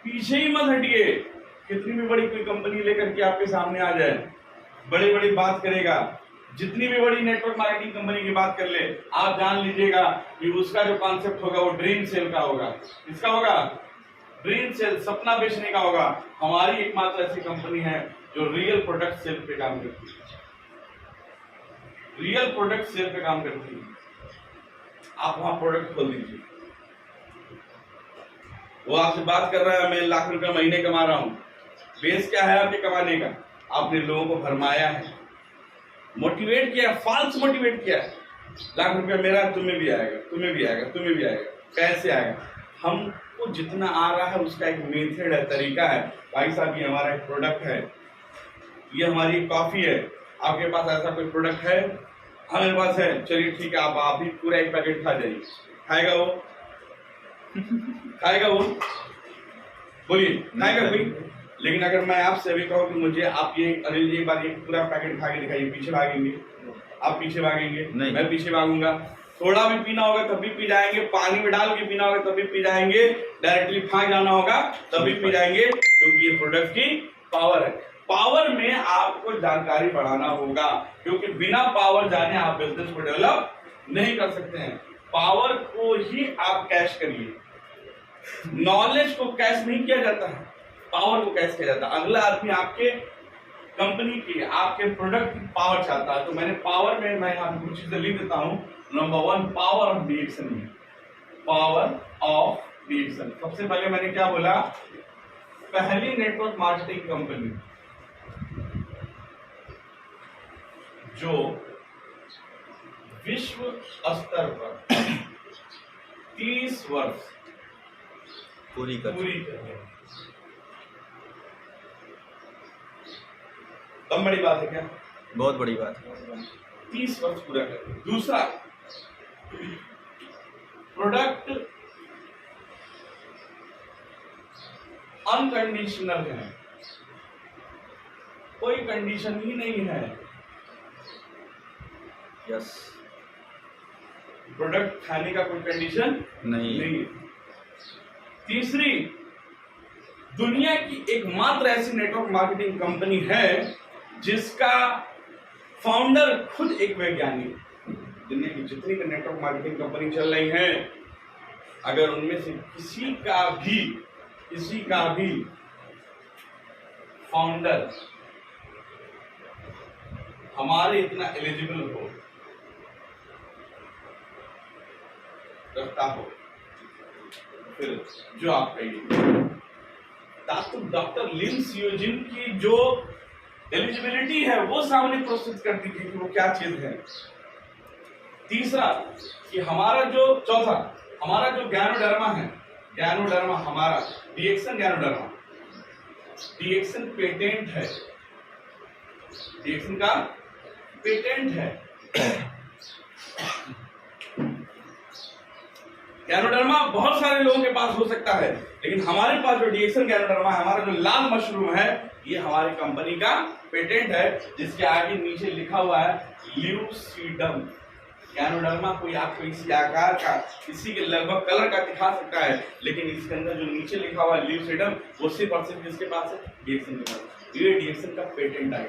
A: पीछे ही मत हटिए, कितनी भी बड़ी कोई कंपनी लेकर के आपके सामने आ जाए, बड़ी बड़ी बात करेगा, जितनी भी बड़ी नेटवर्क मार्केटिंग कंपनी की बात कर ले, आप जान लीजिएगा कि उसका जो कॉन्सेप्ट होगा वो ड्रीम सेल का होगा। किसका होगा? ड्रीम सेल, सपना बेचने का होगा। हमारी एकमात्र ऐसी कंपनी है जो रियल प्रोडक्ट सेल पे काम करती है, रियल प्रोडक्ट सेल पे काम करती है। आप वहां प्रोडक्ट खोल दीजिए, वो आपसे बात कर रहा है, मैं लाख रुपए महीने कमा रहा हूं। बेस क्या है आपके कमाने का? आपने लोगों को भरमाया है, मोटिवेट किया, फाल्स मोटिवेट किया। लाख रुपया मेरा, तुम्हें भी आएगा, तुम्हें भी आएगा, तुम्हें भी आएगा। कैसे आएगा? हमको जितना आ रहा है उसका एक मेथड है, तरीका है। भाई साहब ये हमारा एक प्रोडक्ट है, ये हमारी कॉफी है, आपके पास ऐसा कोई प्रोडक्ट है? हाँ मेरे पास है। चलिए ठीक है, आप भी पूरा एक पैकेट खा जाइए। खाएगा वो? खाएगा वो? बोलिए, खाएगा कोई? लेकिन अगर मैं आपसे भी कहूँ कि मुझे आप ये अनिल जी एक बार ये पूरा पैकेट खा के दिखाइए, पीछे भागेंगे? आप पीछे भागेंगे? नहीं, मैं पीछे भागूंगा। थोड़ा भी पीना होगा तब भी पी जाएंगे, पानी में डाल के पीना होगा तब भी पी जाएंगे, डायरेक्टली फाँक जाना होगा तब भी पी जाएंगे, क्योंकि ये प्रोडक्ट की पावर है। पावर में आपको जानकारी बढ़ाना होगा, क्योंकि बिना पावर जाने आप बिजनेस को डेवलप नहीं कर सकते हैं। पावर को ही आप कैश करिए। नॉलेज को कैश नहीं किया जाता है, पावर को कैश किया जाता है। अगला आदमी आपके कंपनी की, आपके प्रोडक्ट की पावर चाहता है। तो मैंने पावर में मैं यहाँ कुछ चीजें लिख देता हूँ। नंबर 1, पावर ऑफ डीएक्शन में, पावर ऑफ डीएक्शन। सबसे पहले मैंने क्या बोला? पहली नेटवर्क मार्केटिंग कंपनी जो विश्व स्तर पर 30 वर्ष पूरी कर कम बड़ी बात है क्या?
B: बहुत बड़ी बात है।
A: 30 वर्ष पूरा कर। दूसरा, प्रोडक्ट अनकंडीशनल है, कोई कंडीशन ही नहीं है।
B: यस।
A: प्रोडक्ट खाने का कोई कंडीशन
B: नहीं।
A: नहीं। तीसरी, दुनिया की एकमात्र ऐसी नेटवर्क मार्केटिंग कंपनी है जिसका फाउंडर खुद एक वैज्ञानिक। दुनिया की जितनी भी नेटवर्क मार्केटिंग कंपनी चल रही है, अगर उनमें से किसी का भी फाउंडर हमारे इतना एलिजिबल हो, रखता हो, फिर जो आप कहिए, डॉक्टर लिन सियोजिन की जो एलिजिबिलिटी है वो सामने प्रस्तुत करती थी कि वो क्या चीज है। तीसरा कि चौथा हमारा जो गैनोडर्मा है, गैनोडर्मा हमारा डीएक्सन गैनोडर्मा, डीएक्सन पेटेंट है, डीएक्सन का पेटेंट है। गैनोडर्मा बहुत सारे लोगों के पास हो सकता है, लेकिन हमारे पास जो डीएक्सन गैनोडर्मा है, हमारा जो लाल मशरूम है, ये हमारी कंपनी का पेटेंट है, जिसके आगे नीचे लिखा हुआ है ल्यूसीडम। गैनोडर्मा कोई आपको इसी आकार का, इसी के लगभग कलर का दिखा सकता है, लेकिन इसके अंदर जो नीचे लिखा हुआ है ल्यूसीडम, वो सिर्फ और सिर्फ किसके पास है? डीएक्सन के पास। ये डीएक्सन का पेटेंट है।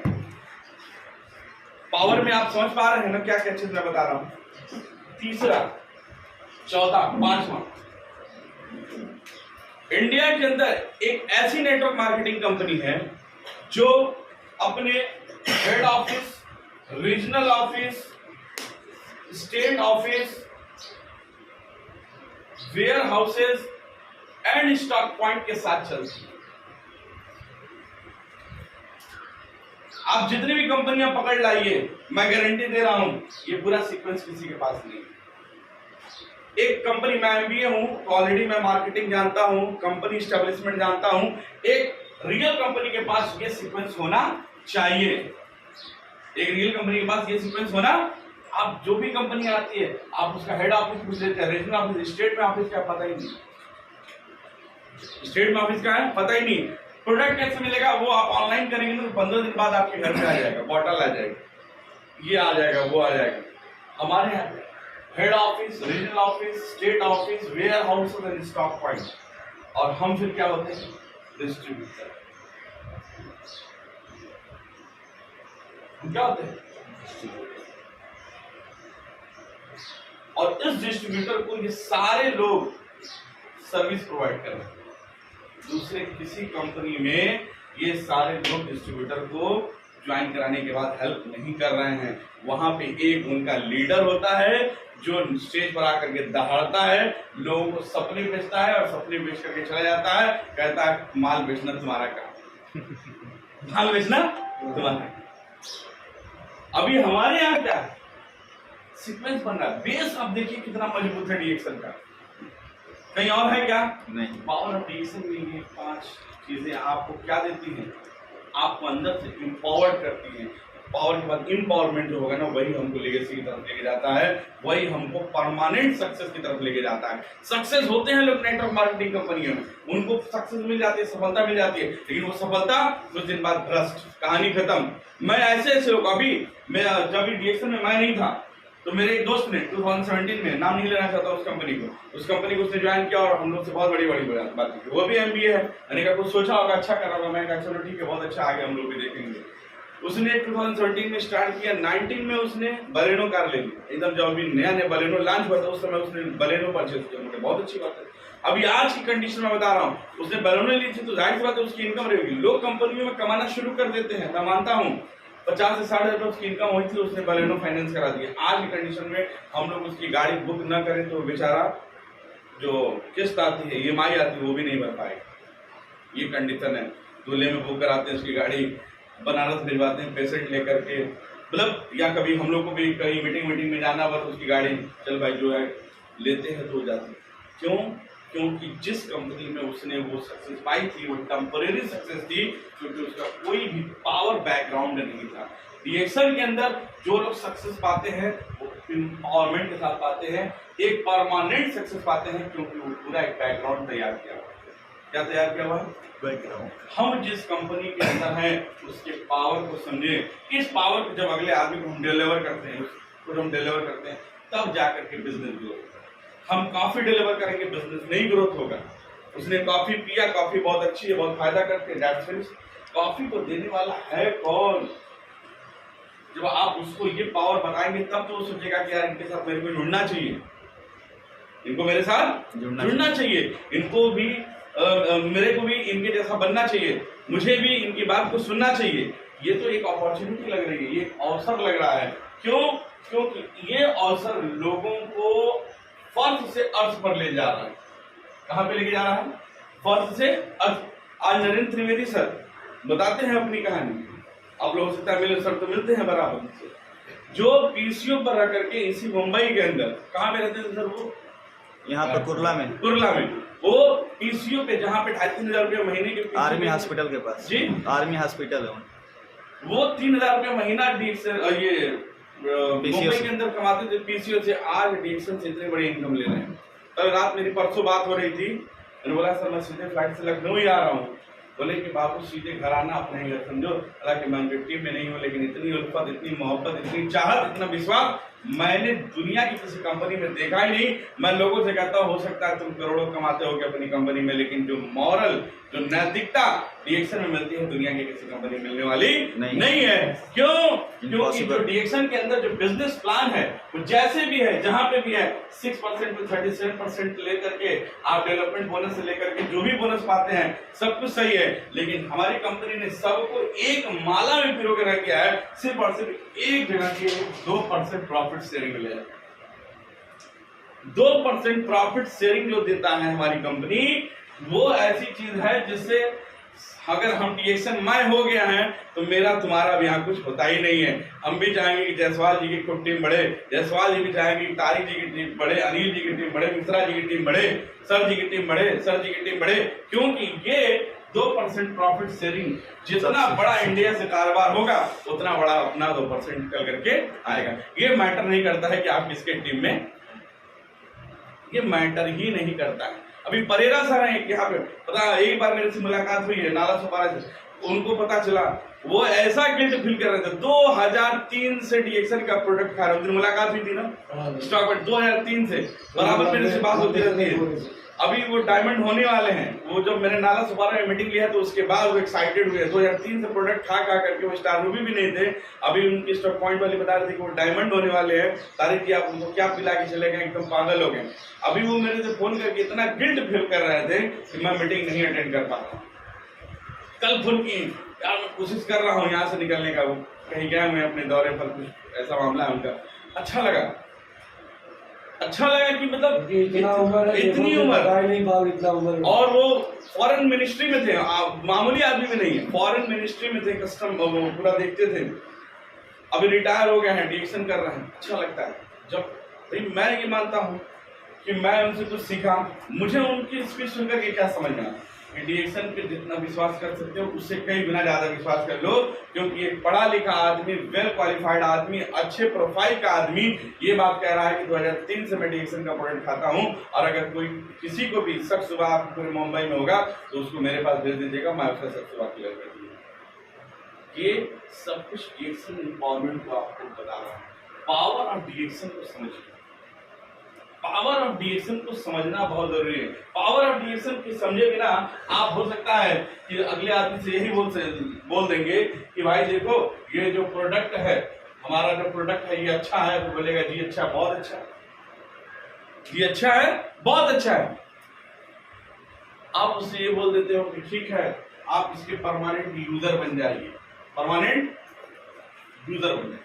A: पावर में आप समझ पा रहे हैं ना क्या क्या चीज मैं बता रहा हूं। तीसरा, चौथा, पांचवा, इंडिया के अंदर एक ऐसी नेटवर्क मार्केटिंग कंपनी है जो अपने head office, regional office, state office, warehouses and stock point के साथ चलती है। आप जितनी भी कंपनियां पकड़ लाइए, मैं गारंटी दे रहा हूं, ये पूरा सीक्वेंस किसी के पास नहीं है। एक कंपनी, मैं एमबीए हूं तो ऑलरेडी मैं मार्केटिंग जानता हूं, कंपनी एस्टेब्लिशमेंट जानता हूं। एक रियल कंपनी के पास ये सीक्वेंस होना चाहिए। एक रियल कंपनी के पास ये सीक्वेंस होना, आप जो भी कंपनी आती है, आप उसका हेड ऑफिस पूछ लेते हैं, रीजनल ऑफिस, स्टेट में ऑफिस का पता ही नहीं, स्टेट में ऑफिस का है पता ही नहीं। प्रोडक्ट कैसे मिलेगा वो आप ऑनलाइन करेंगे तो 15 दिन बाद आपके घर पे आ जाएगा, बॉटल आ जाएगी, ये आ जाएगा, वो आ जाएगा। हमारे यहाँ head office, regional office, state office, warehouse and stock point, और हम फिर क्या होते हैं? डिस्ट्रीब्यूटर। क्या होते हैं? और इस डिस्ट्रीब्यूटर को ये सारे लोग सर्विस प्रोवाइड कर रहे हैं। दूसरे किसी कंपनी में ये सारे लोग डिस्ट्रीब्यूटर को ज्वाइन कराने के बाद हेल्प नहीं कर रहे हैं। वहां पे एक उनका लीडर होता है जो स्टेज पर आकर के दहाड़ता है, लोगों को सपने बेचता है और सपने बेच करके चला जाता है, कहता है माल बेचना तुम्हारा काम, माल बेचना तुम्हारा। अभी हमारे यहाँ क्या है? सीक्वेंस बन रहा है, बेस आप देखिए कितना मजबूत है डीएक्सन का। कहीं और है क्या? नहीं। पावर ऑफ डीएक्सन में ये 5 चीजें आपको क्या देती हैं? आपको अंदर से इंपावर्ड करती हैं। पावर के बाद इम्पावरमेंट जो होगा ना, वही हमको लेगेसी की तरफ लेके जाता है, वही हमको परमानेंट सक्सेस की तरफ लेके जाता है। सक्सेस होते हैं लोग नेटवर्क मार्केटिंग कंपनियों में, उनको सक्सेस मिल जाती है, सफलता मिल जाती है, लेकिन वो सफलता कुछ दिन बाद भ्रष्ट, कहानी खत्म। मैं ऐसे लोग, अभी मैं जब डीएक्सन में मैं नहीं था तो मेरे एक दोस्त ने 2017 में, नाम नहीं लेना चाहता उस कंपनी को उसने ज्वाइन किया और हम लोग से बहुत बड़ी बात की। वो भी एमबीए है, मैंने कहा कुछ सोचा होगा, अच्छा कर रहा होगा। मैंने कहा चलो ठीक है, बहुत अच्छा आ गया, हम लोग भी देखेंगे। उसने 2017 में स्टार्ट किया, 19 में उसने बलेनो कार ले ली। एकदम जब अभी नया बलेनो लॉन्च हुआ था उस समय उसने बलेनो परचेज किया। मुझे बहुत अच्छी बात है। अभी आज की कंडीशन में बता रहा हूँ, उसने बलेनो ली थी तो जाहिर सी बात है उसकी इनकम रहेगी। लोग कंपनियों में कमाना शुरू कर देते हैं, मैं मानता हूँ। 50 से 60 हजार उसकी इनकम हुई थी, उसने बलेनो फाइनेंस करा दिया। आज की कंडीशन में हम लोग उसकी गाड़ी बुक न करें तो बेचारा जो किस्त आती है, EMI आती है, वो भी नहीं भर पाएगा। ये कंडीशन है। दूल्हे में बुक कराते हैं उसकी गाड़ी, बनारस भिजवाते हैं पेशेंट लेकर के, मतलब या कभी हम लोग को भी कहीं मीटिंग में जाना हुआ तो उसकी गाड़ी चल भाई जो है लेते हैं तो जाते। क्यों? क्योंकि जिस कंपनी में उसने वो सक्सेस पाई थी वो टेम्परेरी सक्सेस थी, क्योंकि उसका कोई भी पावर बैकग्राउंड नहीं था। रिएक्शन के अंदर जो लोग सक्सेस पाते हैं वो एम्पावरमेंट के साथ पाते हैं, एक परमानेंट सक्सेस पाते हैं, क्योंकि वो पूरा एक बैकग्राउंड तैयार किया हुआ है। क्या तैयार किया हुआ है? बैकग्राउंड। हम जिस कंपनी के अंदर हैं उसके पावर को समझे, इस पावर को जब अगले आदमी को हम डिलीवर करते हैं, उसको हम डिलीवर करते हैं, तब जाकर के बिजनेस ग्रोथ होगा। हम कॉफी डिलीवर करेंगे, बिजनेस नहीं ग्रोथ होगा। उसने कॉफी पिया, कॉफी बहुत अच्छी है, बहुत फायदा करती है, कॉफी को देने वाला है कौन? जब आप उसको ये पावर बताएंगे तब तो वो सोचेगा कि यार इनके साथ मेरे को जुड़ना चाहिए, इनको मेरे साथ जुड़ना चाहिए, इनको भी मेरे को भी इनके जैसा बनना चाहिए, मुझे भी इनकी बात को सुनना चाहिए। ये तो एक अपॉर्चुनिटी लग रही है, ये एक अवसर लग रहा है। क्यों? क्योंकि ये अवसर लोगों को फर्श से अर्श पर ले जा रहा है। कहां पे लेके जा रहा है? फर्श से अर्श। आज नरेंद्र त्रिवेदी सर बताते हैं अपनी कहानी, आप लोगों से तमिल सर तो मिलते हैं बराबर से, जो पीसीओ पर रह करके इसी मुंबई के अंदर, कहाँ पे रहते थे सर वो?
B: यहाँ पे कुर्ला में
A: वो पीसीओ पे, जहाँ पे 2,500 रुपये महीने के
B: आर्मी हॉस्पिटल के पास
A: जी,
B: आर्मी हॉस्पिटल है
A: वो 3,000 रुपये महीना ये मुंबई के अंदर कमाते थे पीसीओ से। आज डीएक्शन से इतनी बड़ी इनकम ले रहे हैं। कल रात मेरी परसों बात हो रही थी, मैंने बोला सर मैं सीधे फ्लाइट से लखनऊ ही आ रहा हूँ। बोले कि बाबू सीधे घर आना, अपने घर समझो। हालांकि मैं उनकी टीम में नहीं हूँ, लेकिन इतनी उल्फत, इतनी मोहब्बत, इतनी चाहत, इतना विश्वास मैंने दुनिया की किसी कंपनी में देखा ही नहीं। मैं लोगों से कहता हूँ हो सकता है तुम करोड़ों कमाते हो अपनी कंपनी में, लेकिन जो मॉरल, जो नैतिकता डीएक्शन में मिलती है दुनिया की किसी कंपनी में मिलने वाली नहीं है। क्यों? क्योंकि जो डीएक्शन के अंदर जो बिजनेस प्लान है वो जैसे भी है, जहां पे भी है, 6% to 37% लेकर के आप डेवलपमेंट बोनस से लेकर के जो भी बोनस पाते हैं सब कुछ सही है, लेकिन हमारी कंपनी ने सबको एक माला में पिरो के रख दिया है। सिर्फ और सिर्फ एक जगह के 2% प्रॉफिट शेयरिंग मिले। 2% प्रॉफिट शेयरिंग जो देता है हमारी कंपनी, वो ऐसी चीज है जिससे अगर हम डीएक्शन में हो गया है तो मेरा तुम्हारा भी यहाँ कुछ होता ही नहीं है। हम भी चाहेंगे कि जायसवाल जी की खूब टीम बढ़े, जायसवाल जी भी चाहेंगे कि तारिक जी की टीम बढ़े, अनिल जी की टीम बढ़े, मिश्रा जी की टीम बढ़े, सर जी की टीम बढ़े, सर जी की टीम बढ़े, क्योंकि ये 2% प्रॉफिट शेयरिंग जितना बड़ा इंडिया से कारोबार होगा उतना बड़ा अपना 2% निकल करके आएगा। ये मैटर नहीं करता है कि आप किसके टीम में, ये मैटर ही नहीं करता है। अभी परेरा सर हैं यहाँ पे, पता एक बार मेरे से मुलाकात हुई है नाला सुपारा से, उनको पता चला वो ऐसा गिल्ट फील कर रहे थे। 2003 से डीएक्शन का प्रोडक्ट खा रहे हैं, मुलाकात हुई थी ना स्टॉक में, 2003 से बराबर मेरे से बात होती रहती है। अभी वो डायमंड होने वाले हैं, वो जब मैंने नाला सुपारा में मीटिंग लिया तो उसके बाद वो एक्साइटेड हुए। 2003 से प्रोडक्ट खा करके वो स्टार रूबी भी नहीं थे, अभी उनकी स्टॉक पॉइंट वाले बता रहे थे कि वो डायमंड होने वाले हैं। तारीख की आप उनको क्या पिला के चले गए, एकदम पागल हो गए। अभी वो मेरे से फोन करके इतना गिल्ट फील कर रहे थे कि मैं मीटिंग नहीं अटेंड कर पाता। कल फोन की, यार मैं कोशिश कर रहा हूँ यहाँ से निकलने का, वो कहीं गया मैं अपने दौरे पर, कुछ ऐसा मामला है उनका। अच्छा लगा कि मतलब इतनी उम्र, और वो फॉरेन मिनिस्ट्री में थे, मामूली आदमी भी नहीं है, फॉरेन मिनिस्ट्री में थे, कस्टम वो पूरा देखते थे। अभी रिटायर हो गए हैं, डीएक्शन कर रहे हैं। अच्छा लगता है जब मैं ये मानता हूँ कि मैं उनसे कुछ सीखा। मुझे उनकी स्पीच सुनकर के क्या समझ में आया, डीएक्शन पे जितना विश्वास कर सकते हो उससे कई गुना ज्यादा विश्वास कर लो, क्योंकि एक पढ़ा लिखा आदमी, वेल क्वालिफाइड आदमी, अच्छे प्रोफाइल का आदमी ये बात कह रहा है कि 2003 से मैं डीएक्शन का प्रोडक्ट खाता हूं, और अगर कोई किसी को भी शख्स सुबह पूरे मुंबई में होगा तो उसको मेरे पास भेज दीजिएगा, मैं आपसे शख्स सुबह क्लियर कर दूंगा। ये सब कुछ डीएक्शन एम्पावरमेंट को आपको बता रहा है। पावर ऑफ डीएक्शन को समझिए, पावर ऑफ डीएक्शन को समझना बहुत जरूरी है। पावर ऑफ डीएक्शन को समझे बिना आप हो सकता है कि अगले आदमी से यही बोल देंगे कि भाई देखो ये जो प्रोडक्ट है, हमारा जो प्रोडक्ट है ये अच्छा है, तो बोलेगा जी अच्छा, बहुत अच्छा है, जी अच्छा है, बहुत अच्छा है। आप उससे ये बोल देते हो कि ठीक है आप इसके परमानेंट यूजर बन जाइए, परमानेंट यूजर बन जाइए।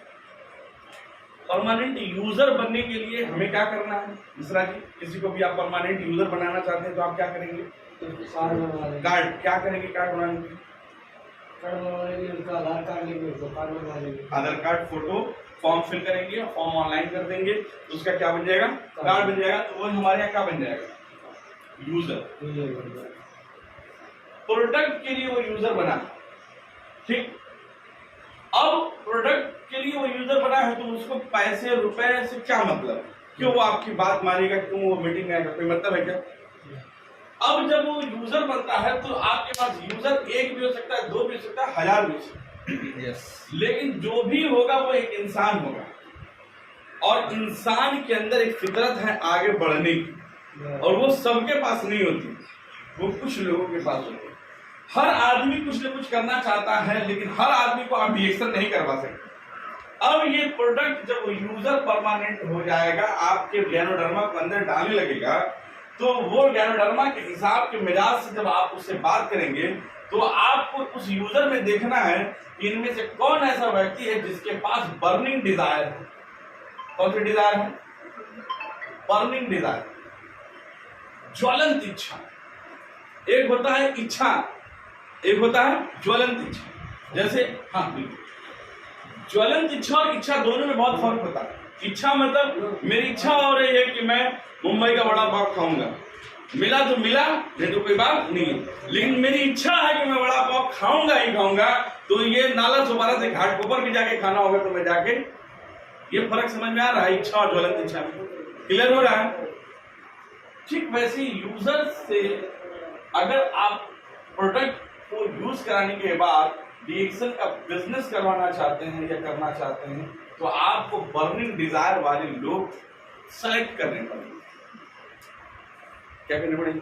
A: परमानेंट यूजर बनने के लिए हमें क्या करना है मिश्रा जी? किसी को भी आप परमानेंट यूजर बनाना चाहते हैं तो आप क्या करेंगे? कार्ड। क्या करेंगे कार्ड बनाने के लिए?
C: आधार कार्ड लेंगे, कार्ड बनवा लेंगे,
A: आधार कार्ड, फोटो, फॉर्म फिल करेंगे, फॉर्म ऑनलाइन कर देंगे, तो उसका क्या बन जाएगा? कार्ड बन जाएगा। तो वो हमारे यहाँ क्या बन जाएगा? यूजर। प्रोडक्ट के लिए वो यूजर बना, ठीक। अब प्रोडक्ट के लिए वो यूजर बना है तो उसको पैसे रुपए से क्या मतलब, क्यों वो आपकी बात मानेगा, क्यों वो मीटिंग में आएगा, कोई मतलब है क्या? अब जब वो यूजर बनता है तो आपके पास यूजर एक भी हो सकता है, दो भी हो सकता है, 1000 भी हो सकता है।
B: यस।
A: लेकिन जो भी होगा वो एक इंसान होगा, और इंसान के अंदर एक फितरत है आगे बढ़ने की, और वो सबके पास नहीं होती, वो कुछ लोगों के पास होती है। हर आदमी कुछ न कुछ करना चाहता है, लेकिन हर आदमी को आप डीएक्शन नहीं करवा सकते। अब ये प्रोडक्ट जब यूजर परमानेंट हो जाएगा, आपके गैनोडर्मा को अंदर डालने लगेगा, तो वो गैनोडर्मा के हिसाब के मिजाज से जब आप उससे बात करेंगे तो आपको उस यूजर में देखना है कि इनमें से कौन ऐसा व्यक्ति है जिसके पास बर्निंग डिजायर है। कौन सी डिजायर है? बर्निंग डिजायर, ज्वलंत इच्छा। एक होता है इच्छा, एक होता है ज्वलंत इच्छा। जैसे हाँ बिल्कुल, ज्वलंत इच्छा और इच्छा दोनों में बहुत फर्क होता है। इच्छा मतलब मेरी इच्छा हो रही है कि मैं मुंबई का वड़ा पाव खाऊंगा, मिला तो मिला, नहीं तो कोई बात नहीं, लेकिन मेरी इच्छा है कि मैं वड़ा पाव खाऊंगा ही खाऊंगा, तो ये नाला दोबारा से घाट ऊपर भी जाके खाना होगा तो मैं जाके, ये फर्क समझ में आ रहा है इच्छा और ज्वलंत इच्छा में? क्लियर हो रहा है? ठीक वैसे यूजर से अगर आप प्रोडक्ट को यूज कराने के बाद डीएक्शन का बिजनेस करवाना चाहते हैं या करना चाहते हैं, तो आपको बर्निंग डिजायर वाले लोग सेलेक्ट करने पड़ेंगे। क्या करने पड़ेंगे?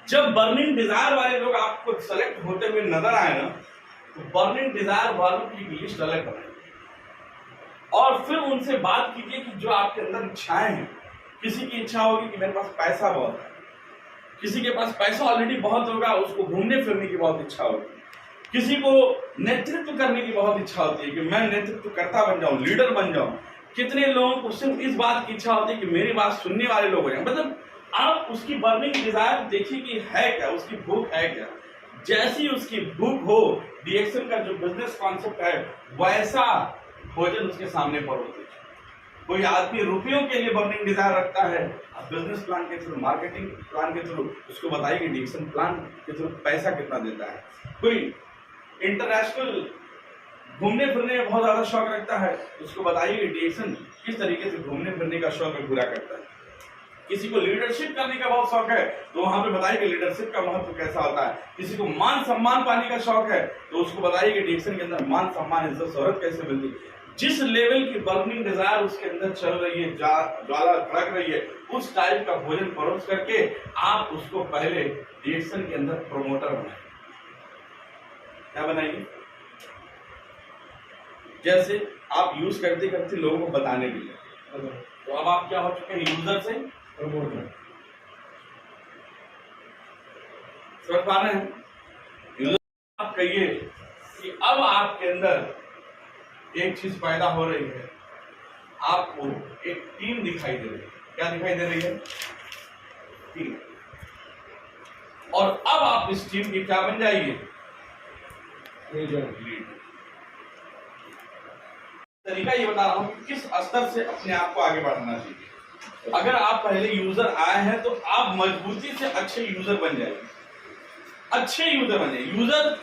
A: जब बर्निंग डिजायर वाले लोग आपको सेलेक्ट होते हुए नजर आए ना, तो बर्निंग डिजायर वालों की लिस्ट अलग बनाइए और फिर उनसे बात कीजिए कि जो आपके अंदर इच्छाएं हैं। किसी की इच्छा होगी कि मेरे पास पैसा बहुत है, किसी के पास पैसा ऑलरेडी बहुत होगा, उसको घूमने फिरने की बहुत इच्छा होगी, किसी को नेतृत्व करने की बहुत इच्छा होती है कि मैं नेतृत्व करता बन जाऊं, लीडर बन जाऊं। कितने लोगों को सिर्फ इस बात की इच्छा होती है कि मेरी बात सुनने वाले लोग हो जाएं। मतलब आप उसकी बर्निंग डिजायर देखिए कि है क्या, उसकी भूख है क्या। जैसी उसकी भूख हो, डीएक्शन का जो बिजनेस कॉन्सेप्ट है वैसा भोजन उसके सामने पर होते। कोई आदमी रुपयों के लिए बर्निंग डिजायर रखता है, आप बिजनेस प्लान के थ्रू, मार्केटिंग प्लान के थ्रू उसको बताइए कि डीएक्शन प्लान के थ्रू पैसा कितना देता है। कोई इंटरनेशनल घूमने फिरने में बहुत ज्यादा शौक रखता है, उसको बताइए कि डीएक्शन किस तरीके से घूमने फिरने का शौक पूरा करता है। किसी को लीडरशिप करने का बहुत शौक है, तो वहां पे बताइए कि लीडरशिप का महत्व कैसा होता है। किसी को मान सम्मान पाने का शौक है, तो उसको बताइए कि डीएक्शन के अंदर मान सम्मान, इज्जत, शोहरत कैसे मिलती है। जिस लेवल की बर्निंग डिजायर उसके अंदर चल रही है, ज्वाला भड़क रही है, उस टाइप का भोजन परोस करके आप उसको पहले डीएक्शन के अंदर प्रमोटर बनाइए। क्या बनाइए? जैसे आप यूज करते करते लोगों को बताने के लिए, तो अब आप क्या हो चुके हैं? यूजर से प्रमोटर। समझ पा रहे हैं? यूजर आप कहिए कि अब आपके अंदर एक चीज पैदा हो रही है, आपको एक टीम दिखाई दे रही है। क्या दिखाई दे रही है? टीम। और अब आप इस टीम के क्या बन जाइए? लीडर। तरीका ये बता रहा हूं कि किस स्तर से अपने आप को आगे बढ़ाना चाहिए। अगर आप पहले यूजर आए हैं तो आप मजबूती से अच्छे यूजर बन जाएंगे। अच्छे यूजर बन जाए। यूजर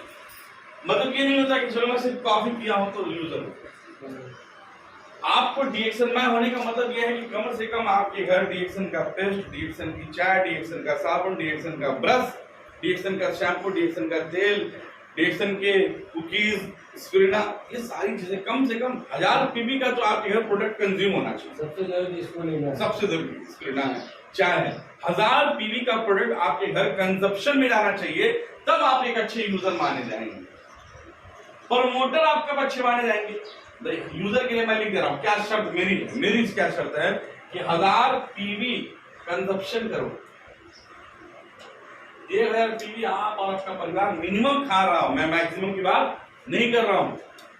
A: मतलब ये नहीं होता कि चलो मैं सिर्फ कॉफी पिया हूं तो यूजर हूं। आपको डीएक्शन में होने का मतलब यह है कि कम से कम आपके घर डीएक्शन का पेस्ट, डीएक्शन की चाय, डीएक्शन का साबुन, डीएक्शन का ब्रश, डीएक्शन का शैम्पू, डीएक्शन का तेल, डीएक्शन के कुकीज, स्पिरिना, ये सारी चीजें कम से कम 1000 पीवी का तो आपके घर प्रोडक्ट कंज्यूम होना चाहिए।
C: सबसे जरूरी स्पिरिना,
A: सबसे जरूरी स्पिरिना है, चाय है। 1000 पीवी का प्रोडक्ट आपके घर कंजप्शन में जाना चाहिए, तब आप एक अच्छे यूजर माने जाएंगे। प्रमोटर आप कब अच्छे माने जाएंगे? यूजर के लिए मैं लिख दे रहा हूं, क्या शर्त मेरी क्या शर्त है कि 1000 पीवी कंजप्शन करो। 1000 पीवी आप और आपका परिवार मिनिमम खा रहा हूं, मैं मैक्सिमम की बात नहीं कर रहा हूं।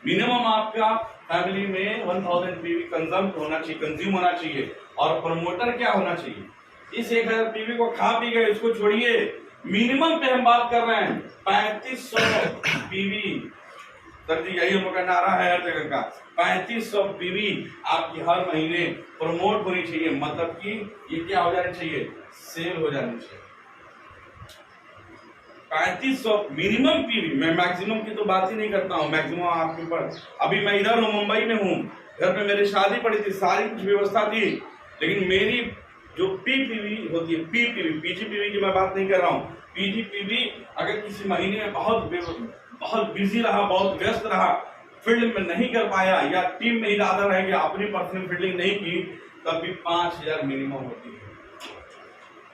A: मिनिमम आपका फैमिली में 1000 पीवी कंज्यूम होना चाहिए। और प्रमोटर क्या होना चाहिए? इस 1000 पीवी को खा पी गए, इसको छोड़िए, मिनिमम पे हम बात कर रहे हैं 3500 पीवी। सर जी यही हम लोग का नारा है हर जगह का, 3500 पीवी आपकी हर महीने प्रमोट होनी चाहिए। मतलब कि ये क्या हो जानी चाहिए? सेल हो जानी चाहिए। 3500 मिनिमम पीवी। मैं मैक्सिमम की तो बात ही नहीं करता हूँ, मैक्सिमम आपके ऊपर। अभी मैं इधर हूँ, मुंबई में हूँ, घर पे मेरी शादी पड़ी थी, सारी कुछ व्यवस्था थी, लेकिन मेरी जो पीपीवी होती है, पीपीवी, पीजीपीवी की मैं बात नहीं कर रहा हूँ, पीजीपीवी अगर किसी महीने में बहुत बिजी रहा, बहुत व्यस्त रहा, फील्ड में नहीं कर पाया या टीम में इरादा रह गया, अपनी पर्सनल फील्डिंग नहीं की, तब भी 5000 मिनिमम होती है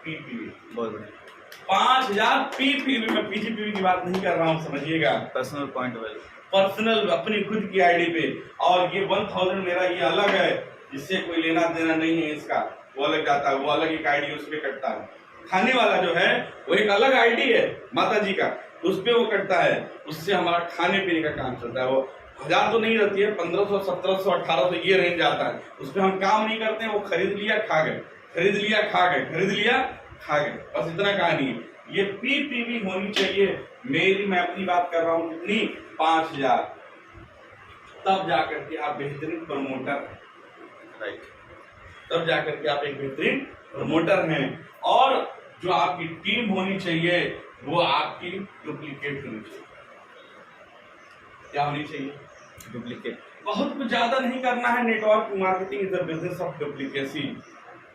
A: पीपीवी।
B: बहुत बढ़िया।
A: 5000 पीपीवी में पीजीपीवी की बात नहीं कर रहा हूँ, समझिएगा।
B: पर्सनल पॉइंट वैल्यू,
A: पर्सनल अपनी खुद की आईडी पे। और ये 1000 मेरा ये अलग है, इससे कोई लेना देना नहीं है, इसका वो अलग जाता है, वो अलग एक आईडी उस पे कटता है। खाने वाला जो है वो एक अलग आईडी है माता जी का, उस पे वो कटता है, उससे हमारा खाने पीने का काम चलता है। वो 1000 तो नहीं रहती है, 1500, 1700, 1800 ये रेंज आता है। उस पे हम काम नहीं करते हैं, वो खरीद लिया खा गए, खरीद लिया खा गए, खरीद लिया खा गए, बस इतना कहानी है। ये पीपीवी होनी चाहिए मेरी, मैं अपनी बात कर रहा हूँ, कितनी? 5000। तब जाकर के आप बेहतरीन प्रमोटर,
B: राइट,
A: तब जाकर के आप एक बेहतरीन प्रमोटर हैं। और जो आपकी टीम होनी चाहिए वो आपकी डुप्लीकेट होनी चाहिए। क्या होनी चाहिए?
B: डुप्लीकेट।
A: बहुत कुछ ज्यादा नहीं करना है। Network marketing is the business of duplicacy.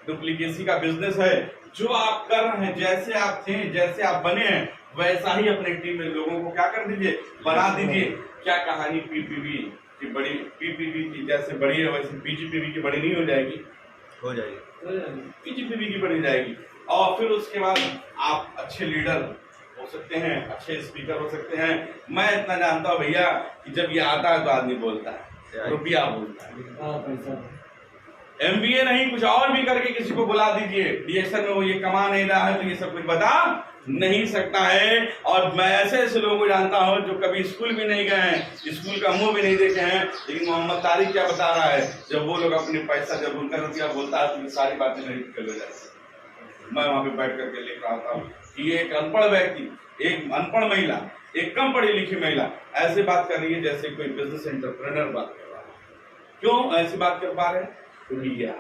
A: Duplicacy का बिजनेस है। जो आप कर रहे हैं, जैसे आप थे, जैसे आप बने हैं, वैसा ही अपने टीम में लोगों को क्या कर दीजिए, बना दीजिए। क्या कहानी पीपीवी की बड़ी, पीपीवी की जैसे बड़ी है वैसे पीजीपीवी की बड़ी नहीं हो जाएगी?
B: हो जाएगी,
A: पीजीपीवी की बड़ी जाएगी। और फिर उसके बाद आप अच्छे लीडर हो सकते हैं, अच्छे स्पीकर हो सकते हैं। मैं इतना जानता हूँ भैया कि जब ये आता है तो आदमी बोलता है, रुपया बोलता है।
C: पैसा
A: एमबीए नहीं, कुछ और भी करके किसी को बुला दीजिए, डीएक्शन में वो ये कमा नहीं रहा है तो ये सब कुछ बता नहीं सकता है। और मैं ऐसे ऐसे लोगों को जानता हूँ जो कभी स्कूल भी नहीं गए हैं, स्कूल का मुंह भी नहीं देखे हैं, लेकिन मोहम्मद तारिक क्या बता रहा है, जब वो लोग अपने पैसा, जब उनका रुपया बोलता है तो ये सारी बातें नहीं निकल हो जाती। मैं वहां पे बैठ करके लिख रहा था कि एक अनपढ़ व्यक्ति, एक अनपढ़ महिला, एक कम पढ़ी लिखी महिला ऐसे बात कर रही है जैसे कोई बिजनेस एंटरप्रेन्योर बात कर रहा है। क्यों ऐसी बात कर पा रहे हैं? मीडिया।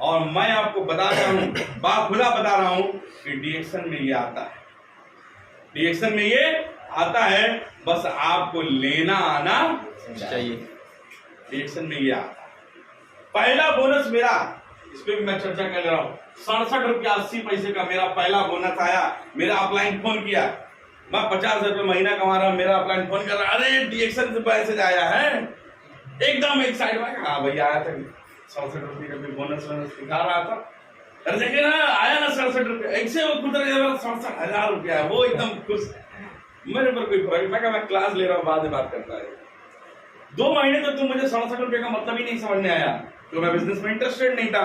A: और मैं आपको बता रहा हूं, बाखुदा बता रहा हूं कि डीएक्शन में ये आता है, डीएक्शन में ये आता है, बस आपको लेना आना
B: चाहिए।
A: डीएक्शन में ये आता है। पहला बोनस मेरा, इस पे भी मैं चर्चा कर रहा हूँ, 67 रुपया 80 पैसे का मेरा पहला बोनस आया। मेरा अपलाइन फोन किया, मैं 50 रुपये महीना कमा रहा हूँ, मेरा अपलाइन फोन कर रहा है, अरे डीएक्शन से पैसे आया है। एकदम एक साइड में, हाँ भैया आया था, 67 रुपये का भी बोनस दिखा रहा था। अरे देखिए ना, आया ना 67 रुपये, ऐसे वो खुद 67,000 रुपया है, वो एकदम खुश। मेरे पर कोई फर्क, मैं क्लास ले रहा हूँ, बाद में बात करता है। 2 महीने तो तुम मुझे 67 रुपये का मतलब ही नहीं समझ में आया, तो मैं बिजनेस में इंटरेस्टेड नहीं था।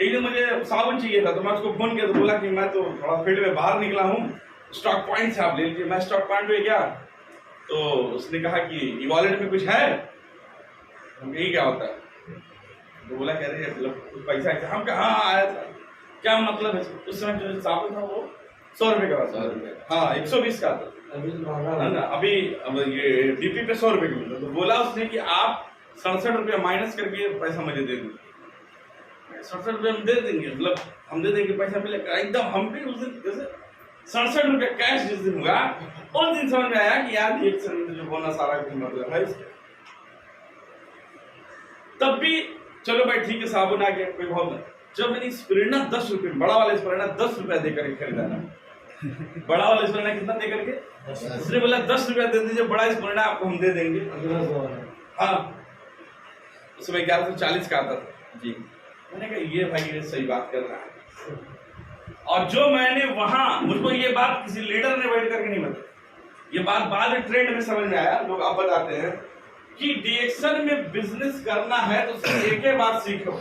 A: एक दिन मुझे साबुन चाहिए था, तो मैं उसको फोन किया तो बोला कि मैं तो थोड़ा फील्ड में बाहर निकला हूँ, स्टॉक पॉइंट से आप ले लीजिए। मैं स्टॉक पॉइंट पे गया तो उसने कहा कि वॉलेट में कुछ है, यही क्या होता है? तो बोला कह रहे मतलब कुछ पैसा है। हम कहा हाँ आया था। क्या मतलब है? उस समय जो साबुन था वो 100 रुपए का, 100 रुपए, हाँ 120 का था, है ना। अभी अब ये डीपी पे 100 रुपए का मिलता। तो बोला उसने कि आप 67 रुपया माइनस करके पैसा मुझे दे दो। 67 रुपये हम दे देंगे, मतलब हम दे देंगे, पैसा मिलेगा एकदम। हम भी उस दिन जैसे 67 रुपया कैश जिस दिन हुआ, उस दिन समझ में आया कि यार एक जो बोनस सारा कुछ मतलब है इसका। तब भी चलो भाई ठीक है, साबुन आ गया, कोई बहुत नहीं। जब मैंने स्प्रेना 10 रुपये, बड़ा वाला स्प्रेना 10 रुपया देकर के खरीदा ना, बड़ा वाला स्प्रेना कितना देकर के? उसने बोला 10 रुपया दे दीजिए, बड़ा स्प्रेना आपको हम दे देंगे। हाँ, उसमें 1140 का आता था जी। मैंने कहा ये भाई ये सही बात कर रहा है। और जो मैंने वहां, मुझको ये बात किसी लीडर ने बैठ करके नहीं बताई, ये बात बाद में ट्रेंड में समझ में आया, लोग अब बताते हैं कि डीएक्शन में बिजनेस करना है तो सिर्फ एक ही बात सीखो,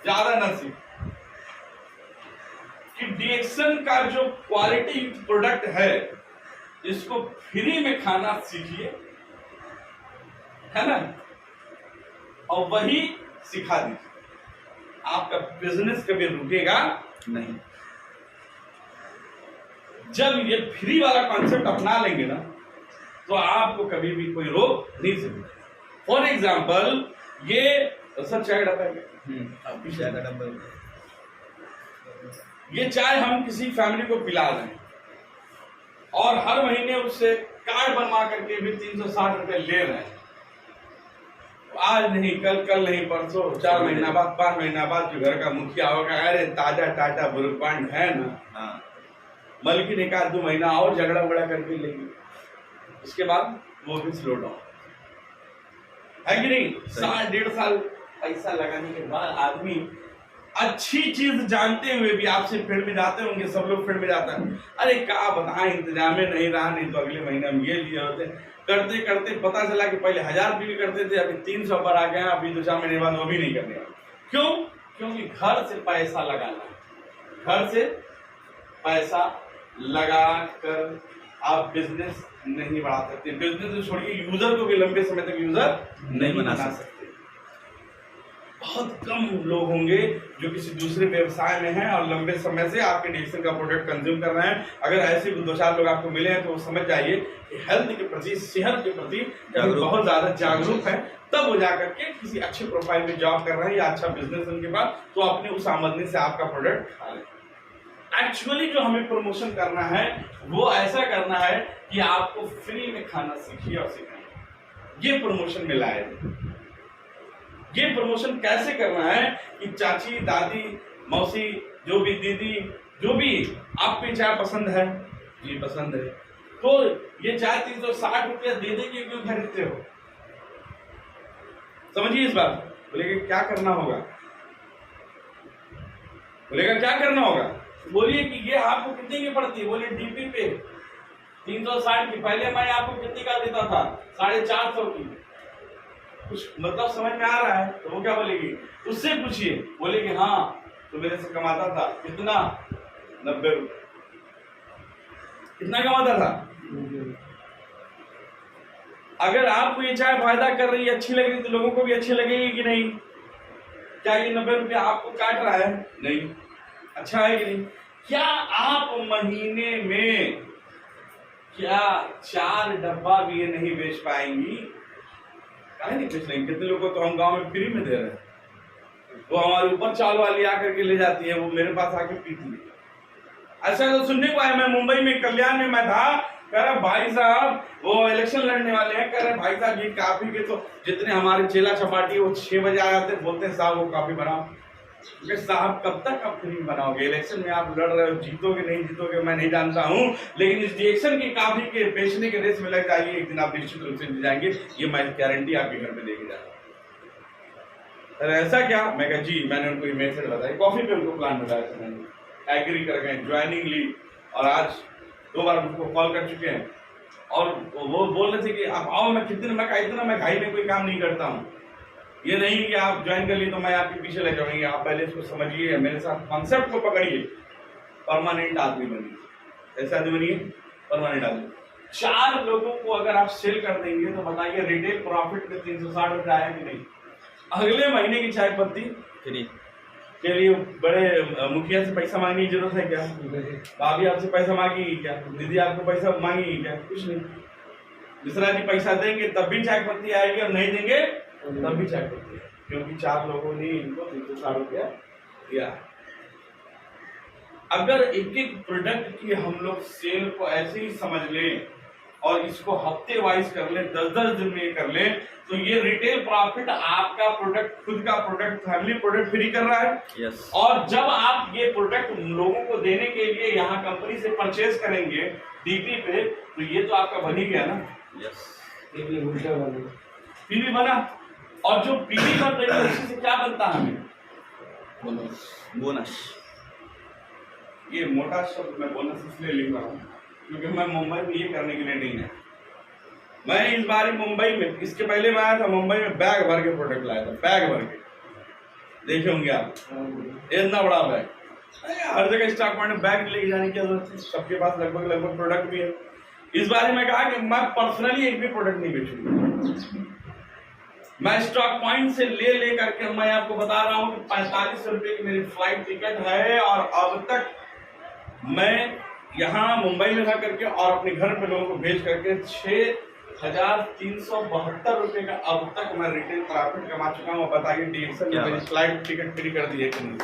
A: ज्यादा ना सीखो, कि डीएक्शन का जो क्वालिटी प्रोडक्ट है इसको फ्री में खाना सीखिए, है ना, और वही सिखा दीजिए। आपका बिजनेस कभी रुकेगा नहीं। जब ये फ्री वाला कॉन्सेप्ट अपना लेंगे ना तो आपको कभी भी कोई रोक नहीं सकता। फॉर एग्जाम्पल ये सर चाय डब्बा ये चाय हम किसी फैमिली को पिला रहे हैं, और हर महीने उससे कार्ड बनवा करके भी 360 रुपए ले रहे हैं। आज नहीं कल नहीं परसों, 4 महीना बाद 5 महीना बाद जो घर का मुखिया होगा, अरे ताजा टाटा ब्रूकबांड है ना,
B: हाँ
A: मालकिन एक आध 2 महीना और झगड़ा वगड़ा करके लेगी, उसके बाद वो भी स्लो डाउन है कि नहीं। 1.5 साल पैसा लगाने के बाद आदमी अच्छी चीज जानते हुए भी आपसे फील्ड में जाते होंगे, सब लोग फील्ड में जाते हैं, अरे क्या बताएं इंतजाम में नहीं रहा, नहीं तो अगले महीने हम ये लिए होते, करते करते पता चला कि पहले 1000 रुपये भी करते थे, अभी 300 पर आ गए हैं, अभी 2-4 महीने बाद वो भी नहीं करने वाले। क्यों? क्योंकि घर से पैसा लगाना है, घर से पैसा लगा कर आप बिजनेस नहीं बढ़ा सकते। बिजनेस छोड़िए, यूजर को भी लंबे समय तक यूजर नहीं बना सकते। बहुत कम लोग होंगे जो किसी दूसरे व्यवसाय में हैं और लंबे समय से आपके डिजिटल का प्रोडक्ट कंज्यूम कर रहे हैं। अगर ऐसे 2-4 लोग आपको मिले हैं तो वो समझ जाइए कि हेल्थ के प्रति, सेहत के प्रति बहुत ज्यादा जागरूक है, तब वो जाकर के किसी अच्छे प्रोफाइल में जॉब कर रहे हैं या अच्छा बिजनेस उनके पास, तो अपने उस आमदनी से आपका प्रोडक्ट खा लें। एक्चुअली जो हमें प्रमोशन करना है वो ऐसा करना है कि आपको फ्री में खाना सीखिए और सिखाइए, ये प्रमोशन में लाए। ये प्रमोशन कैसे करना है कि चाची, दादी, मौसी, जो भी दीदी, जो भी आपकी चाय पसंद है, जी पसंद है, तो ये चाय 360 रुपया दे दे के क्यों खरीदते हो? समझिए इस बात। बोलेगा क्या करना होगा, बोलेगा क्या करना होगा, बोलिए कि ये आपको कितने की पड़ती है, बोलिए डीपी पे 360 की, पहले मैं आपको कितने का देता था, 450 की, कुछ मतलब समझ में आ रहा है? तो वो क्या बोलेगी, उससे पूछिए, बोलेगी हाँ तो मेरे से कमाता था कितना, 90 रुपये। कितना कमाता था? अगर आपको ये चाय फायदा कर रही है, अच्छी लग रही, तो लोगों को भी अच्छी लगेगी कि नहीं? क्या ये 90 रुपये आपको काट रहा है? नहीं। अच्छा है कि नहीं? क्या आप महीने में क्या 4 डब्बा भी ये नहीं बेच पाएंगी? काहे नहीं बेच लेंगे? कितने लोगों को तो हम गांव में फ्री में दे रहे हैं, वो हमारे ऊपर चाल वाली आकर के ले जाती है, वो मेरे पास आके पीती है। ऐसा तो सुनने को आया, मैं मुंबई में कल्याण में मैं था, कह रहा भाई साहब वो इलेक्शन लड़ने वाले हैं, कह रहे भाई साहब ये काफी के तो जितने हमारे चेला चपाटी वो 6 बजे आ जाते, बोलते हैं साहब वो काफी बनाओ। साहब कब तक आप फ्री बनाओगे? इलेक्शन में आप लड़ रहे हो, जीतोगे नहीं जीतोगे मैं नहीं जानता हूं, लेकिन इस इलेक्शन की काफी के बेचने के रेस में लग जाइए, एक दिन आप निश्चित रूप से जीत जाएंगे, ये मैं गारंटी आपके घर में देके जा रहा हूं। अरे ऐसा क्या? मैं कहा जी, मैंने उनको ये मेथड बताया, कॉफी पे उनको प्लान बताया था, मैंने एग्री कर गए, ज्वाइनिंग ली, और आज 2 बार उनको कॉल कर चुके हैं, और वो बोल रहे थे कि आप आओ, मैं कितने, मैं कहा इतना मैं घाई में कोई काम नहीं करता हूँ, ये नहीं कि आप ज्वाइन कर लिए तो मैं आपके पीछे ले जाऊंगी, आप पहले इसको समझिए, मेरे साथ कॉन्सेप्ट को पकड़िए, परमानेंट आदमी बनिए। ऐसा आदमी बनिए परमानेंट आदमी। 4 लोगों को अगर आप सेल कर देंगे तो बताइए रिटेल प्रॉफिट में 360 रुपये आया कि नहीं? अगले महीने की चाय पत्ती
B: फ्री
A: के लिए बड़े मुखिया से पैसा मांगने की जरूरत है क्या? भाभी आपसे पैसा मांगेगी क्या? दीदी आपको पैसा मांगेगी क्या? कुछ नहीं। मिश्रा जी पैसा देंगे तब भी चाय पत्ती आएगी, और नहीं देंगे तब भी चाय पत्ती, क्योंकि 4 लोगों ने इनको 360 रुपया दिया। अगर एक एक प्रोडक्ट की हम लोग सेल को ऐसे ही समझ लें और इसको हफ्ते वाइज कर लें, 10-10 दिन में कर लें, तो ये रिटेल प्रॉफिट आपका प्रोडक्ट, खुद का प्रोडक्ट, फैमिली प्रोडक्ट फ्री कर रहा है।
B: यस।
A: और जब आप ये प्रोडक्ट लोगों को देने के लिए यहाँ कंपनी से परचेज करेंगे डीपी पे, तो ये तो आपका बन ही गया ना।
B: यस।
A: पीवी बना, और जो पीवी बन रही है उसी से क्या बनता है हमें?
B: बोनस।
A: ये मोटा शब्द मैं बोनस इसलिए लिख रहा हूँ क्योंकि मैं मुंबई में ये करने के लिए नहीं है। मैं इस बार मुंबई में, इसके पहले मैं आया था मुंबई में, बैग भर के प्रोडक्ट लाया था, बैग भर के, देखे होंगे आप, इतना बड़ा बैग। हर जगह स्टॉक पॉइंट में बैग लेके जाने की जरूरत है, सबके पास लगभग प्रोडक्ट भी है। इस बारे में कहा कि मैं पर्सनली एक भी प्रोडक्ट नहीं बेचूंगा, मैं स्टॉक पॉइंट से ले करके मैं आपको बता रहा हूं कि 45 रुपए की मेरी फ्लाइट टिकट है, और अब तक मैं यहाँ मुंबई में रह करके और अपने घर पे लोगों को भेज करके 6,372 रुपए का अब तक मैं रिटेल प्रॉफिट कमा चुका हूँ। बताइए डीएक्सन ने मेरी फ्लाइट टिकट फ्री कर दी है कि नहीं?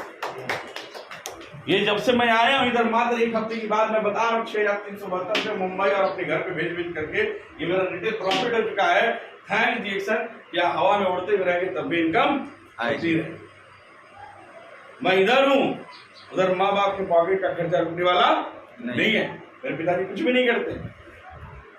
A: ये जब से मैं आया हूँ इधर मात्र एक हफ्ते की बाद मैं बता रहा हूँ 6,372 से मुंबई और अपने घर पे भेज करके ये मेरा रिटेल प्रॉफिट हो चुका है। Thank DXN. या हवा में उड़ते हुए रहेंगे तब भी इनकम आती रहे। मैं इधर हूँ, उधर माँ बाप के पॉकेट का खर्चा रुकने वाला नहीं है। मेरे पिताजी कुछ भी नहीं करते,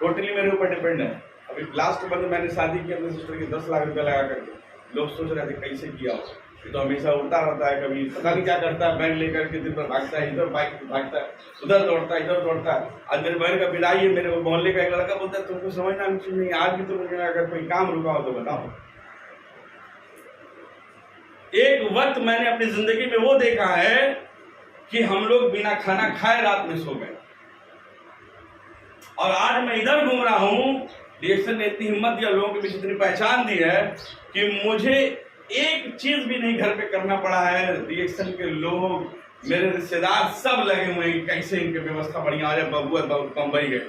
A: टोटली मेरे ऊपर डिपेंड है। अभी लास्ट मंथ मैंने शादी की अपने सिस्टर के 10 लाख रुपया लगा करके। लोग सोच रहे थे कैसे किया हो, ये तो हमेशा उड़ता रहता है, कभी पता नहीं क्या करता है, बैग लेकर के दिन भर भागता है, इधर बाइक भागता है, उधर दौड़ता है, इधर दौड़ता है। आज मेरे बहन का विदाई है, मेरे मोहल्ले का एक लड़का बोलता है तुमको समझना नहीं, आज भी तुम अगर कोई काम रुका हो तो बताओ। एक वक्त मैंने अपनी जिंदगी में वो देखा है कि हम लोग बिना खाना खाए रात में सो गए, और आज मैं इधर घूम रहा हूं। डिएक्सन ने इतनी हिम्मत दिया, लोगों के बीच इतनी पहचान दी है कि मुझे एक चीज भी नहीं घर पे करना पड़ा है। डिएक्सन के लोग, मेरे रिश्तेदार सब लगे हुए हैं कैसे इनकी व्यवस्था बढ़िया आ जाए। बबुआ बम्बई गए,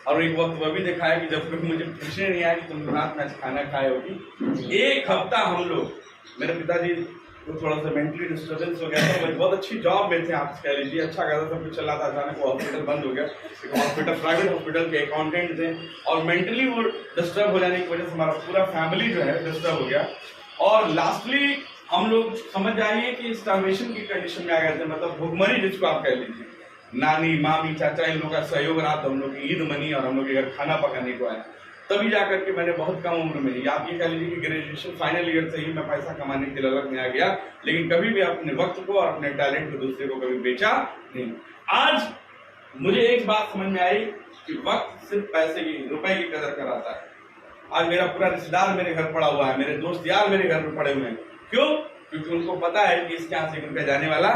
A: और एक वक्त वह भी देखा है कि जब कभी मुझे पूछने नहीं आया कि तुम रात में खाना खाए होगी। एक हफ्ता हम लोग, मेरे पिताजी को थोड़ा सा मेंटली डिस्टर्बेंस हो गया था, बहुत अच्छी जॉब में थे, आप कह लीजिए, अच्छा खासा सब कुछ चल रहा था। अचानक वो हॉस्पिटल बंद हो गया, हॉस्पिटल प्राइवेट हॉस्पिटल के अकाउंटेंट थे, और मेंटली वो डिस्टर्ब हो जाने की वजह से हमारा पूरा फैमिली जो है डिस्टर्ब हो गया। और लास्टली हम लोग समझ जाइए कि स्टार्वेशन की कंडीशन में आ गए थे, मतलब भुखमरी जिसको आप कह लीजिए। नानी, मामी, चाचा, इन लोगों का सहयोग रहा तो हम लोग की ईद मनी और हम लोग के घर खाना पकाने को आया। तभी जाकर के मैंने बहुत कम उम्र में ही, आप ये कह लीजिए कि ग्रेजुएशन फाइनल ईयर से ही मैं पैसा कमाने के ललक में आ गया, लेकिन कभी भी अपने वक्त को और अपने टैलेंट को दूसरे को कभी बेचा नहीं। आज मुझे एक बात समझ में आई कि वक्त सिर्फ पैसे की, रुपए की कदर कराता है। आज मेरा पूरा रिश्तेदार मेरे घर पड़ा हुआ है, मेरे दोस्त यार मेरे घर में पड़े हुए हैं। क्यों? क्योंकि उनको पता है कि इसके यहाँ से रुपया जाने वाला,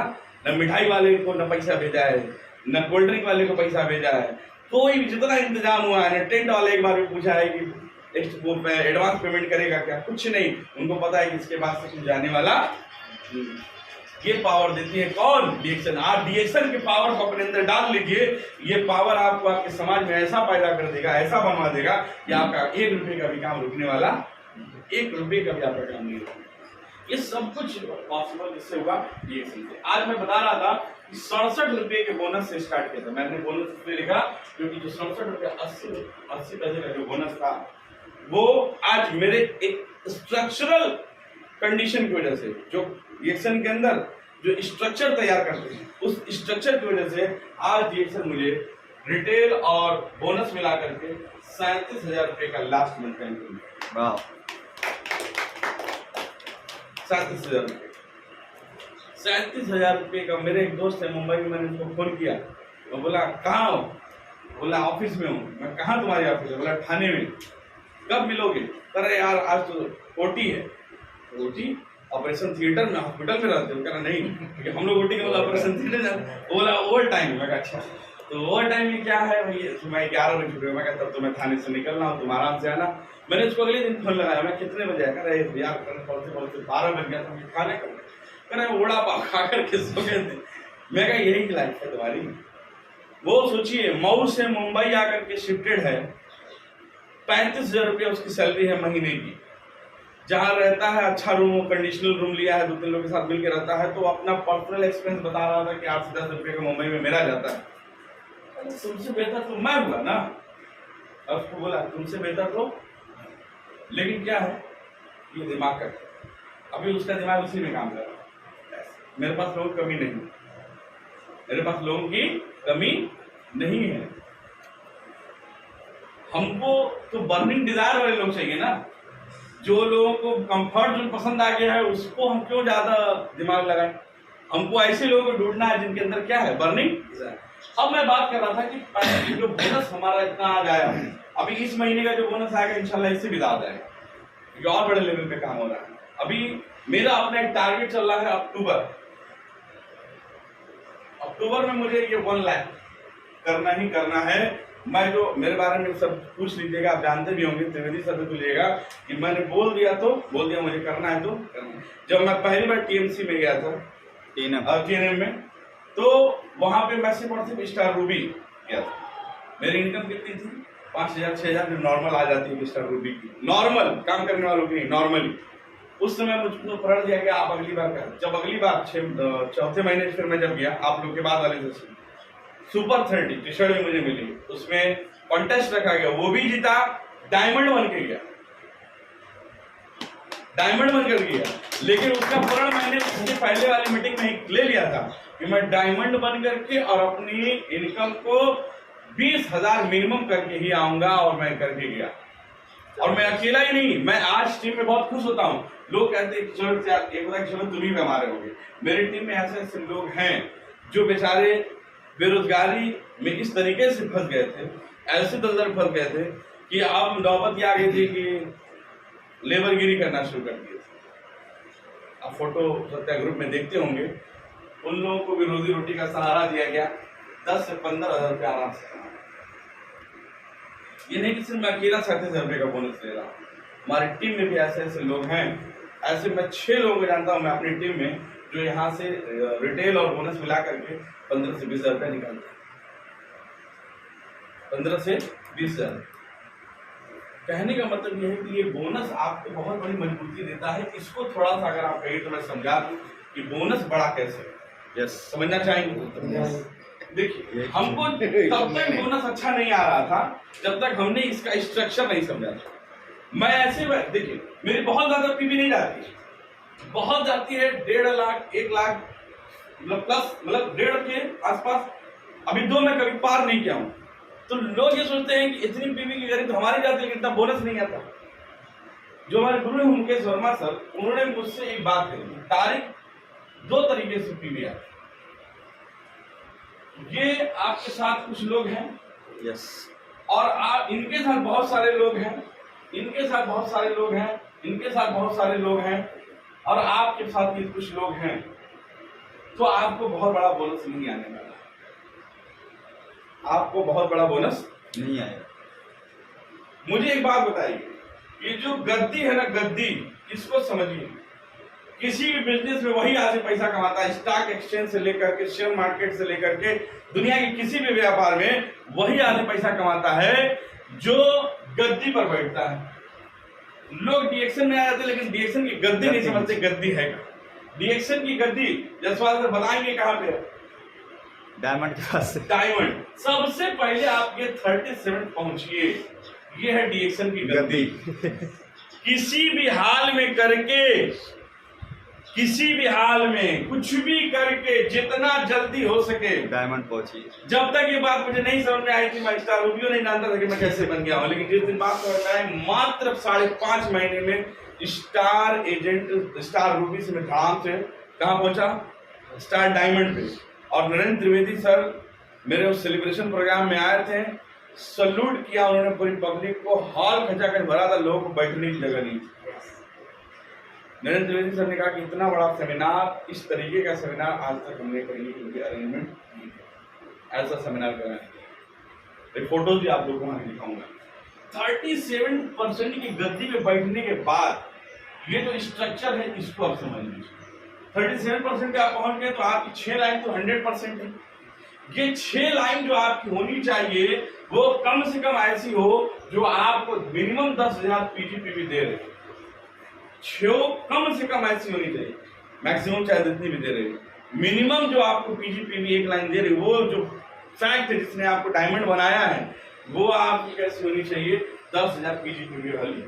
A: न मिठाई वाले को न पैसा भेजा है, न कोल्ड ड्रिंक वाले को पैसा भेजा है, कोई भी जितना इंतजाम हुआ है। न टेंट वाले एक बार भी पूछा है कि एडवांस पेमेंट करेगा क्या, कुछ नहीं। उनको पता है कि इसके बाद से कुछ जाने वाला। ये पावर देती है कौन? डिएक्सन। आप डिएक्सन के पावर को अपने अंदर डाल लीजिए, ये पावर आपको आपके समाज में ऐसा पैदा कर देगा, ऐसा बनवा देगा कि आपका 1 रुपये का भी काम रुकने वाला, 1 रुपये का भी आपका काम नहीं रुकने। ये सब कुछ पॉसिबल इससे हुआ डिएक्सन से। आज मैं बता रहा था 67 रुपये के बोनस से स्टार्ट किया था। मैंने बोनस इसलिए लिखा क्योंकि जो 67 रुपये 80 पैसे का जो बोनस था, वो आज मेरे एक स्ट्रक्चरल कंडीशन की वजह से, जो डिएक्सन के अंदर जो स्ट्रक्चर तैयार करते हैं, उस स्ट्रक्चर की वजह से आज डिएक्सन मुझे रिटेल और बोनस मिला करके 37,000 रुपये का लास्ट मंथ का इनकम। 37,000 रुपये, 37,000 रुपये का। मेरे एक दोस्त है मुंबई में, मैंने उसको फोन किया, वो बोला कहाँ हो? बोला ऑफिस में हूँ। मैं कहाँ तुम्हारी ऑफिस है? बोला थाने में। कब मिलोगे? अरे यार आज तो ओटी है। ओटी? ऑपरेशन थिएटर में, हॉस्पिटल में रहते हो? कहना नहीं, क्योंकि हम लोग ओटी के मतलब ऑपरेशन थिएटर जाते। बोला ओवर टाइम। मैं अच्छा, तो ओवर टाइम में क्या है भैया? मैं 11 बजे छुट्टी। मैं कहता तब तो मैं थाने से निकलना हूँ, तुम आराम से आना। मैंने उसको अगले दिन फोन लगाया, मैं कितने बजे आया? कह रहे यार पहुंचते 12 बज गया था, मैं खाने कर रहे वड़ा पाव खा करके सो गए थे। मैं कहा यही लाइफ है तुम्हारी। वो सोचिए, मऊ से मुंबई आकर के शिफ्टेड है, 35,000 रुपया उसकी सैलरी है महीने की। जहाँ रहता है अच्छा रूम, कंडीशनल रूम लिया है, 2-3 लोगों के साथ मिलकर रहता है। तो अपना पर्सनल एक्सपेंस बता रहा था कि 8 से 10 रुपये का मुंबई में मेरा जाता है। तुमसे बेहतर तो मैं हुआ ना। और उसको बोला तुमसे बेहतर तो, लेकिन क्या है, ये दिमाग का, अभी उसका दिमाग उसी में काम कर रहा है। मेरे पास लोगों की कमी नहीं, मेरे पास लोगों की कमी नहीं है। हमको तो बर्निंग डिजायर वाले लोग चाहिए ना। जो लोगों को कंफर्ट जोन पसंद आ गया है, उसको हम क्यों ज्यादा दिमाग लगाएं? हमको ऐसे लोगों को ढूंढना है जिनके अंदर क्या है, बर्निंग डिजायर। अब मैं बात कर रहा था कि जो बोनस हमारा इतना आ गया, अभी इस महीने का जो बोनस आएगा इंशाल्लाह इससे भी ज्यादा है, क्योंकि और बड़े लेवल पे काम हो रहा है। अभी मेरा अपना एक टारगेट चल रहा है अक्टूबर में मुझे ये 1 लाख करना ही करना है। मैं जो मेरे बारे में सब पूछ लीजिएगा, आप जानते भी होंगे, त्रिवेदी सर बोलिएगा कि मैंने बोल दिया मुझे करना है तो करना है। जब मैं पहली बार टीएमसी में गया था, टीएनएम में, तो वहां पे मैं सिर्फ स्टार रूबी गया था। मेरी इनकम कितनी थी? 5,000 6,000 जो नॉर्मल आ जाती है स्टार रूबी की, नॉर्मल काम करने वालों की नहीं, नॉर्मली। उस समय मुझको प्रण दिया गया आप अगली बार कर। जब अगली बार चौथे महीने फिर मैं जब गया आप लोग के बाद वाले सेशन, सुपर 30 टी शर्ट भी मुझे मिली, उसमें कॉन्टेस्ट रखा गया, वो भी जीता, डायमंड बन के गया, डायमंड बनकर गया। लेकिन उसका प्रण मैंने उसके पहले वाली मीटिंग में ही ले लिया था कि मैं डायमंड बन करके और अपनी इनकम को 20,000 मिनिमम करके ही आऊंगा, और मैं करके गया। और मैं अकेला ही नहीं, मैं आज टीम में बहुत खुश होता हूँ। लोग कहते हैं चलो तुम ही कमा रहे होगे। मेरी टीम में ऐसे ऐसे लोग हैं जो बेचारे बेरोजगारी में इस तरीके से फंस गए थे, ऐसे दलदल फंस गए थे कि अब नौबत ये आ गई थी कि लेबरगिरी करना शुरू कर दिए थे। आप फोटो सत्या ग्रुप में देखते होंगे, उन लोगों को भी रोजी रोटी का सहारा दिया गया, 10 से 15,000 रुपये आराम से। ये नहीं कि सिर्फ मैं अकेला 37,000 रुपये का बोनस ले रहा हूँ, हमारी टीम में भी ऐसे ऐसे लोग हैं। ऐसे मैं 6 लोगों को जानता हूँ मैं अपनी टीम में, जो यहाँ से रिटेल और बोनस मिला करके 15 से 20,000 रुपये निकालते हैं। 15 से 20,000। कहने का मतलब यह है कि ये बोनस आपको बहुत बड़ी मजबूती देता है। इसको थोड़ा सा अगर आप कहिए तो मैं समझा दूं कि बोनस बड़ा कैसे है।
B: यस,
A: समझना चाहेंगे? देखिए, हमको तब तक बोनस अच्छा नहीं आ रहा था जब तक हमने इसका स्ट्रक्चर नहीं समझा था। मैं ऐसे देखिए, मेरी बहुत ज्यादा पीवी नहीं जाती, बहुत जाती है 1.5 लाख 1 लाख मतलब प्लस, मतलब 1.5 के आसपास। अभी 2 मैं कभी पार नहीं किया हूं। तो लोग ये सोचते हैं कि इतनी पीवी की गरीब तो हमारी जाती है, लेकिन इतना बोनस नहीं आता। जो हमारे गुरु हैं मुकेश वर्मा सर, उन्होंने मुझसे एक बात कही, तारीख 2 तरीके से पीवी आती। ये आपके साथ कुछ लोग हैं,
B: यस,
A: और आप इनके साथ बहुत सारे लोग हैं, इनके साथ बहुत सारे लोग हैं, इनके साथ बहुत सारे लोग हैं, और आपके साथ भी कुछ लोग हैं। तो आपको बहुत बड़ा बोनस नहीं आने वाला, आपको बहुत बड़ा बोनस
B: नहीं आएगा।
A: मुझे एक बात बताइए, ये जो गद्दी है ना, गद्दी, इसको समझिए। किसी भी बिजनेस में वही आदमी पैसा कमाता है, स्टॉक एक्सचेंज से लेकर के, शेयर मार्केट से लेकर के, दुनिया के किसी भी व्यापार में वही आदमी पैसा कमाता है जो गद्दी पर बैठता है। लोग डीएक्शन में आ जाते हैं, लेकिन डीएक्शन की गद्दी नहीं समझते गद्दी है। डीएक्शन की गद्दी जसवाल सर बताएंगे कहां पे है?
B: डायमंड के पास।
A: डायमंड। सबसे पहले आप ये 37 पहुंचिए, ये है डीएक्शन की गद्दी। किसी भी हाल में करके, किसी भी हाल में कुछ भी करके, जितना जल्दी हो सके
B: डायमंड पहुंची।
A: जब तक ये बात मुझे नहीं समझ में आई थी, मैं स्टार रूबी नहीं जानता था कि मैं कैसे बन गया हूं, लेकिन जिस दिन बात समझ में आई, मात्र 5.5 महीने में स्टार एजेंट, स्टार रूबी से मैं धाम से कहां पहुंचा? स्टार डायमंड पे। और नरेंद्र त्रिवेदी सर मेरे उस सेलिब्रेशन प्रोग्राम में आए थे, सल्यूट किया उन्होंने पूरी पब्लिक को, हॉल खचा कर भरा था, लोगों को बैठने की जगह नहीं थी। नरेंद्र त्रिवेदी सर ने कहा कि इतना बड़ा सेमिनार, इस तरीके का सेमिनार आज तक हमने करने के लिए अरेंजमेंट नहीं किया, ऐसा सेमिनार कराएंगे। फोटोज भी आप लोगों को वहां दिखाऊंगा। 37% की गद्दी में बैठने के बाद ये जो स्ट्रक्चर है, इसको आप समझ लीजिए। 37% पे आप पहुंच गए तो आपकी 6 लाइन तो 100% है। ये 6 लाइन जो आपकी होनी चाहिए वो कम से कम ऐसी हो जो आपको मिनिमम 10,000 पीजीपीवी दे रहे, 6 कम से कम ऐसी होनी चाहिए, मैक्सिमम चाहे जितनी भी दे रहे। मिनिमम जो आपको पीजीपीवी 1 लाइन दे रही, वो जो फैक्ट है जिसने आपको डायमंड बनाया है, वो आपकी कैसी होनी चाहिए? 10,000 पीजीपीवी वाली।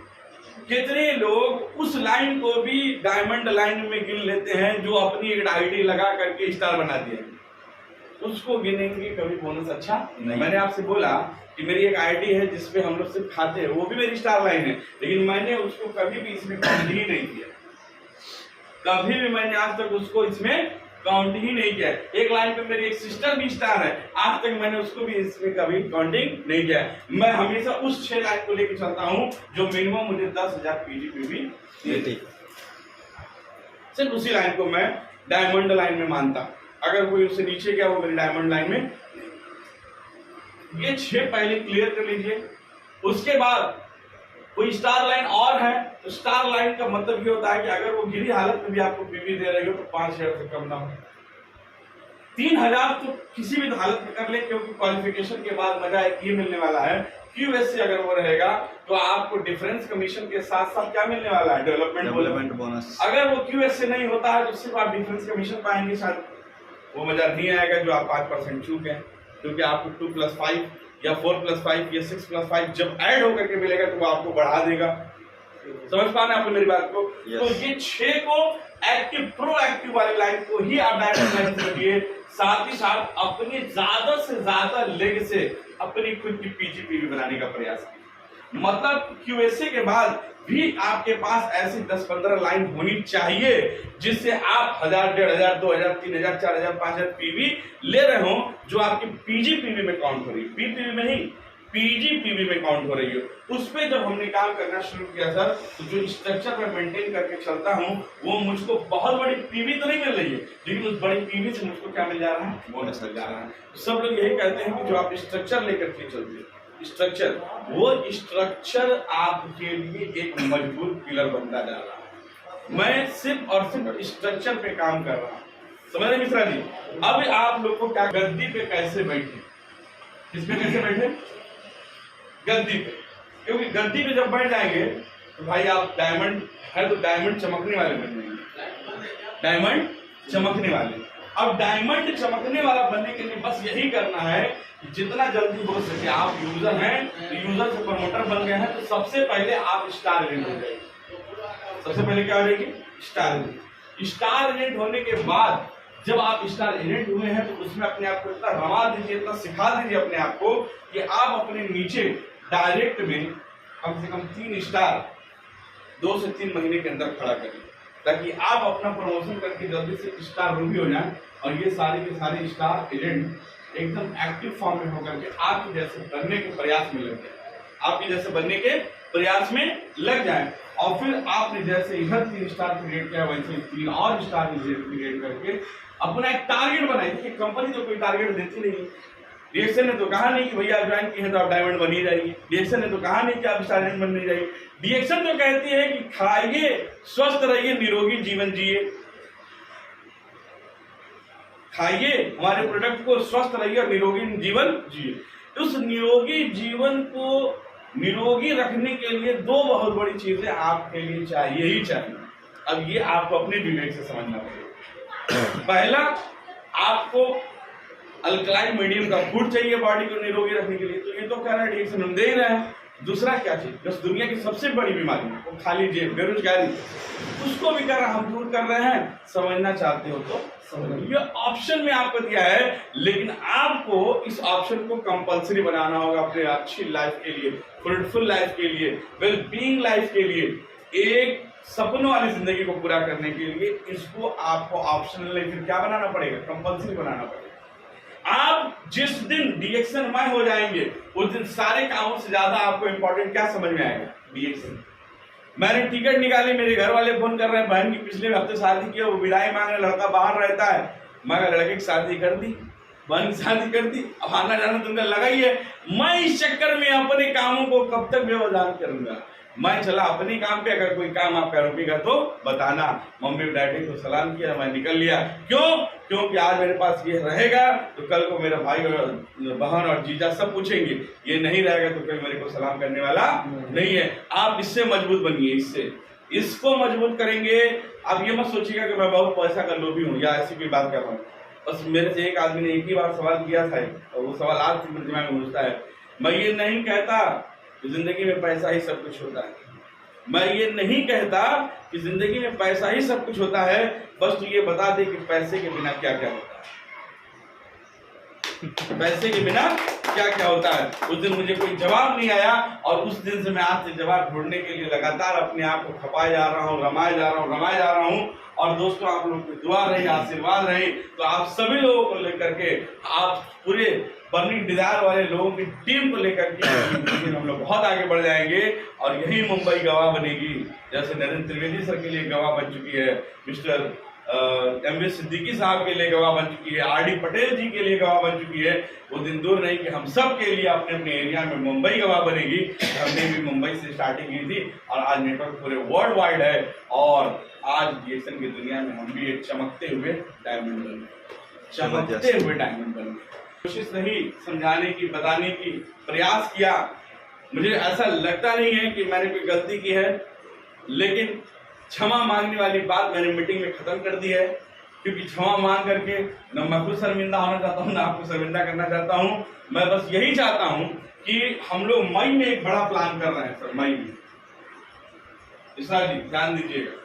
A: कितने लोग उस लाइन को भी डायमंड लाइन में गिन लेते हैं, जो अपनी एक आईडी लगा करके स्टार बना दिया, उसको गिनेंगे कभी बोनस अच्छा नहीं। मैंने आपसे बोला कि मेरी एक आईडी है जिसपे हम लोग सिर्फ खाते हैं, वो भी मेरी स्टार लाइन है, लेकिन मैंने उसको कभी भी इसमें काउंट ही नहीं किया, कभी भी मैंने आज तक उसको इसमें काउंट ही नहीं किया। एक लाइन पे मेरी एक सिस्टर भी स्टार है, आज तक मैंने उसको भी इसमें कभी काउंटिंग नहीं किया। मैं हमेशा उस 6 लाइन को लेकर चलता हूं जो मिनिमम मुझे 10,000 पीजीपीवी देती, सिर्फ उसी लाइन को मैं डायमंड लाइन में मानता। अगर कोई उससे नीचे गया वो मेरी डायमंड लाइन में। ये 6 पहले क्लियर कर लीजिए। उसके बाद कोई स्टार लाइन और है, तो स्टार लाइन का मतलब ये होता है कि अगर वो गिरी हालत में भी आपको पीवी दे रही हो तो 5,000 से कम ना हो। 3,000 तो किसी भी हालत में कर ले, क्योंकि क्वालिफिकेशन के बाद मजा एक ये मिलने वाला है, क्यूएससी अगर वो रहेगा तो आपको डिफरेंस कमीशन के साथ साथ क्या मिलने वाला है?
B: Development bonus.
A: अगर वो क्यूएस से नहीं होता है तो सिर्फ आप डिफरेंस कमीशन पाएंगे, शायद वो मजा नहीं आएगा जो आप 5% चूक है, क्योंकि आपको 2+5 या 4+5 या 6+5 जब ऐड होकर के मिलेगा तो वो आपको बढ़ा देगा। समझ पा रहे हैं आप मेरी बात को?
B: Yes.
A: तो ये 6 को एक्टिव प्रोएक्टिव वाली लाइन को ही आप डायरेक्ट लाइन से रखिए, साथ ही साथ अपने ज्यादा से ज्यादा लेग से अपनी खुद की पीजीपीवी बनाने का प्रयास कीजिए। मतलब क्यूएसए के बाद भी आपके पास ऐसी 10-15 लाइन होनी चाहिए जिससे आप 1000, 1500, 2000, 3000, 4000, 5000 पीवी ले रहे हो, जो आपके पीजीपीवी में काउंट हो रही है, पीपीवी में नहीं, पीजीपीवी में काउंट हो रही है। उस पे जब हमने काम करना शुरू किया सर, तो जो स्ट्रक्चर मैं मेंटेन करके चलता हूँ वो मुझको बहुत बड़ी पीवी तो नहीं मिल रही है, लेकिन उस बड़ी पीवी से मुझको क्या मिल जा रहा है? बोनस मिल जा रहा है। सब लोग यही कहते हैं कि जो आप स्ट्रक्चर लेकर के चलते हैं, स्ट्रक्चर, वो स्ट्रक्चर आपके लिए एक मजबूत पिलर बनता जा रहा है। मैं सिर्फ और सिर्फ स्ट्रक्चर पे काम कर रहा हूँ, समझ रहे मिश्रा जी? अब आप लोग को क्या, गद्दी पे कैसे बैठे, किस पे कैसे बैठे? गद्दी पे। क्योंकि गद्दी पे जब बैठ जाएंगे तो भाई आप डायमंड है तो डायमंड चमकने वाले बन जाएंगे, डायमंड चमकने वाले। अब डायमंड चमकने वाला बनने के लिए बस यही करना है कि जितना जल्दी हो सके, आप यूजर हैं तो यूजर से प्रमोटर बन गए हैं तो सबसे पहले आप स्टार एजेंट हो जाएंगे। सबसे पहले क्या हो जाएगी? Star agent. स्टार एजेंट होने के बाद जब आप स्टार एजेंट हुए हैं तो उसमें अपने आप को इतना रमा दीजिए, इतना सिखा दीजिए अपने आप को कि आप अपने नीचे डायरेक्ट में कम से कम 3 स्टार 2 से 3 महीने के अंदर खड़ा करिए, ताकि आप अपना प्रमोशन करके जल्दी से स्टार रूबी हो जाए और ये सारे के सारे स्टार एजेंट एकदम एक्टिव फॉर्म में होकर के आपके जैसे बनने के प्रयास में लग जाए, आपके जैसे बनने के प्रयास में लग जाए। और फिर आपने जैसे इधर 3 स्टार क्रिएट किया वैसे 3 और स्टार क्रिएट करके अपना एक टारगेट बनाइए। कंपनी तो कोई टारगेट देती नहीं, डीएक्सन ने तो कहा नहीं कि भैया आप ज्वाइन किए तो आप डायमंड बन ही जाएगी, डीएक्सन ने तो कहा नहीं कि आप स्टार एजेंट बन नहीं जाएगी। डीएक्सन तो कहती है कि खाइए, स्वस्थ रहिए, निरोगी जीवन जिए, खाइए हमारे प्रोडक्ट को, स्वस्थ रहिए और निरोगी जीवन जिए। उस निरोगी जीवन को निरोगी रखने के लिए 2 बहुत बड़ी चीजें आपके लिए चाहिए ही चाहिए। अब ये आपको अपने विवेक से समझना पड़ेगा। पहला, आपको अल्कलाइन मीडियम का फूड चाहिए बॉडी को निरोगी रखने के लिए, तो ये तो कह रहा है डीएक्सन हम दे ही रहे हैं। दूसरा क्या चीज, बस दुनिया की सबसे बड़ी बीमारी वो खाली जेब, बेरोजगारी, उसको भी कर हम दूर कर रहे हैं। समझना चाहते हो तो ये ऑप्शन में आपको दिया है, लेकिन आपको इस ऑप्शन को कंपलसरी बनाना होगा अपने अच्छी लाइफ के लिए, फ्रूटफुल लाइफ के लिए, वेल बीइंग लाइफ के लिए, एक सपनों वाली जिंदगी को पूरा करने के लिए। इसको आपको ऑप्शनल नहीं, फिर क्या बनाना पड़ेगा? कंपलसरी बनाना पड़ेगा। आप जिस दिन डीएक्सन में हो जाएंगे उस दिन सारे कामों से ज्यादा आपको इंपॉर्टेंट क्या समझ में आएगा? डीएक्सन। मैंने टिकट निकाली, मेरे घर वाले फोन कर रहे हैं, बहन की पिछले हफ्ते शादी की, वो विदाई मांगे, लड़का बाहर रहता है, मैं लड़के की शादी कर दी, बहन की शादी कर दी, अब आना जाना तुमको लगा ही है। मैं इस चक्कर में अपने कामों को कब तक व्यवधान करूंगा? मैं चला अपने काम पे, अगर कोई काम आपका रुकेगा तो बताना। मम्मी डैडी को सलाम किया, मैं निकल लिया। क्यों? क्योंकि आज मेरे पास ये रहेगा तो कल को मेरा भाई और बहन और जीजा सब पूछेंगे, ये नहीं रहेगा तो कोई मेरे को सलाम करने वाला नहीं है। आप इससे मजबूत बनिए, इसको मजबूत करेंगे। अब ये मत सोचिएगा कि मैं बहुत पैसा का लोभी हूँ या ऐसी कोई बात कर रहा हूँ। बस मेरे से एक आदमी ने एक ही बार सवाल किया था और वो सवाल आज भी दिमाग में घुसता है। मैं ये नहीं कहता कि जिंदगी में पैसा ही सब कुछ होता है, मैं ये नहीं कहता कि जिंदगी में पैसा ही सब कुछ होता है, बस तू ये बता दे कि पैसे के बिना क्या क्या होता है, पैसे के बिना क्या क्या होता है। उस दिन मुझे कोई जवाब नहीं आया और उस दिन से मैं आज से जवाब ढूंढने के लिए लगातार अपने आप को खपाए जा रहा हूँ, रमाए जा रहा हूँ। और दोस्तों, आप लोगों की दुआ रही, आशीर्वाद रही, तो आप सभी लोगों को लेकर के, आप पूरे बर्निंग डिजायर वाले लोगों की टीम को लेकर के हम लोग बहुत आगे बढ़ जाएंगे और यही मुंबई गवाह बनेगी। जैसे नरेंद्र त्रिवेदी सर के लिए गवाह बन चुकी है, मिस्टर एमवी सिद्दीकी साहब के लिए गवाह बन चुकी है, आरडी पटेल जी के लिए गवाह बन चुकी है। वो दिन दूर नहीं कि हम सब के लिए अपने अपने एरिया में मुंबई गवाह बनेगी। हमने भी मुंबई से स्टार्टिंग की थी और आज नेटवर्क पूरे वर्ल्ड वाइड है और आज डीएक्सन की दुनिया में हम भी एक चमकते हुए डायमंड बन गए। कोशिश रही समझाने की, बताने की, प्रयास किया, मुझे ऐसा लगता नहीं है कि मैंने कोई गलती की है, लेकिन क्षमा मांगने वाली बात मैंने मीटिंग में खत्म कर दी है, क्योंकि क्षमा मांग करके न मैं खुद शर्मिंदा होना चाहता हूँ, ना आपको शर्मिंदा करना चाहता हूँ। मैं बस यही चाहता हूँ कि हम लोग मई में एक बड़ा प्लान कर रहे हैं सर, मई में। इसरा जी ध्यान दीजिएगा।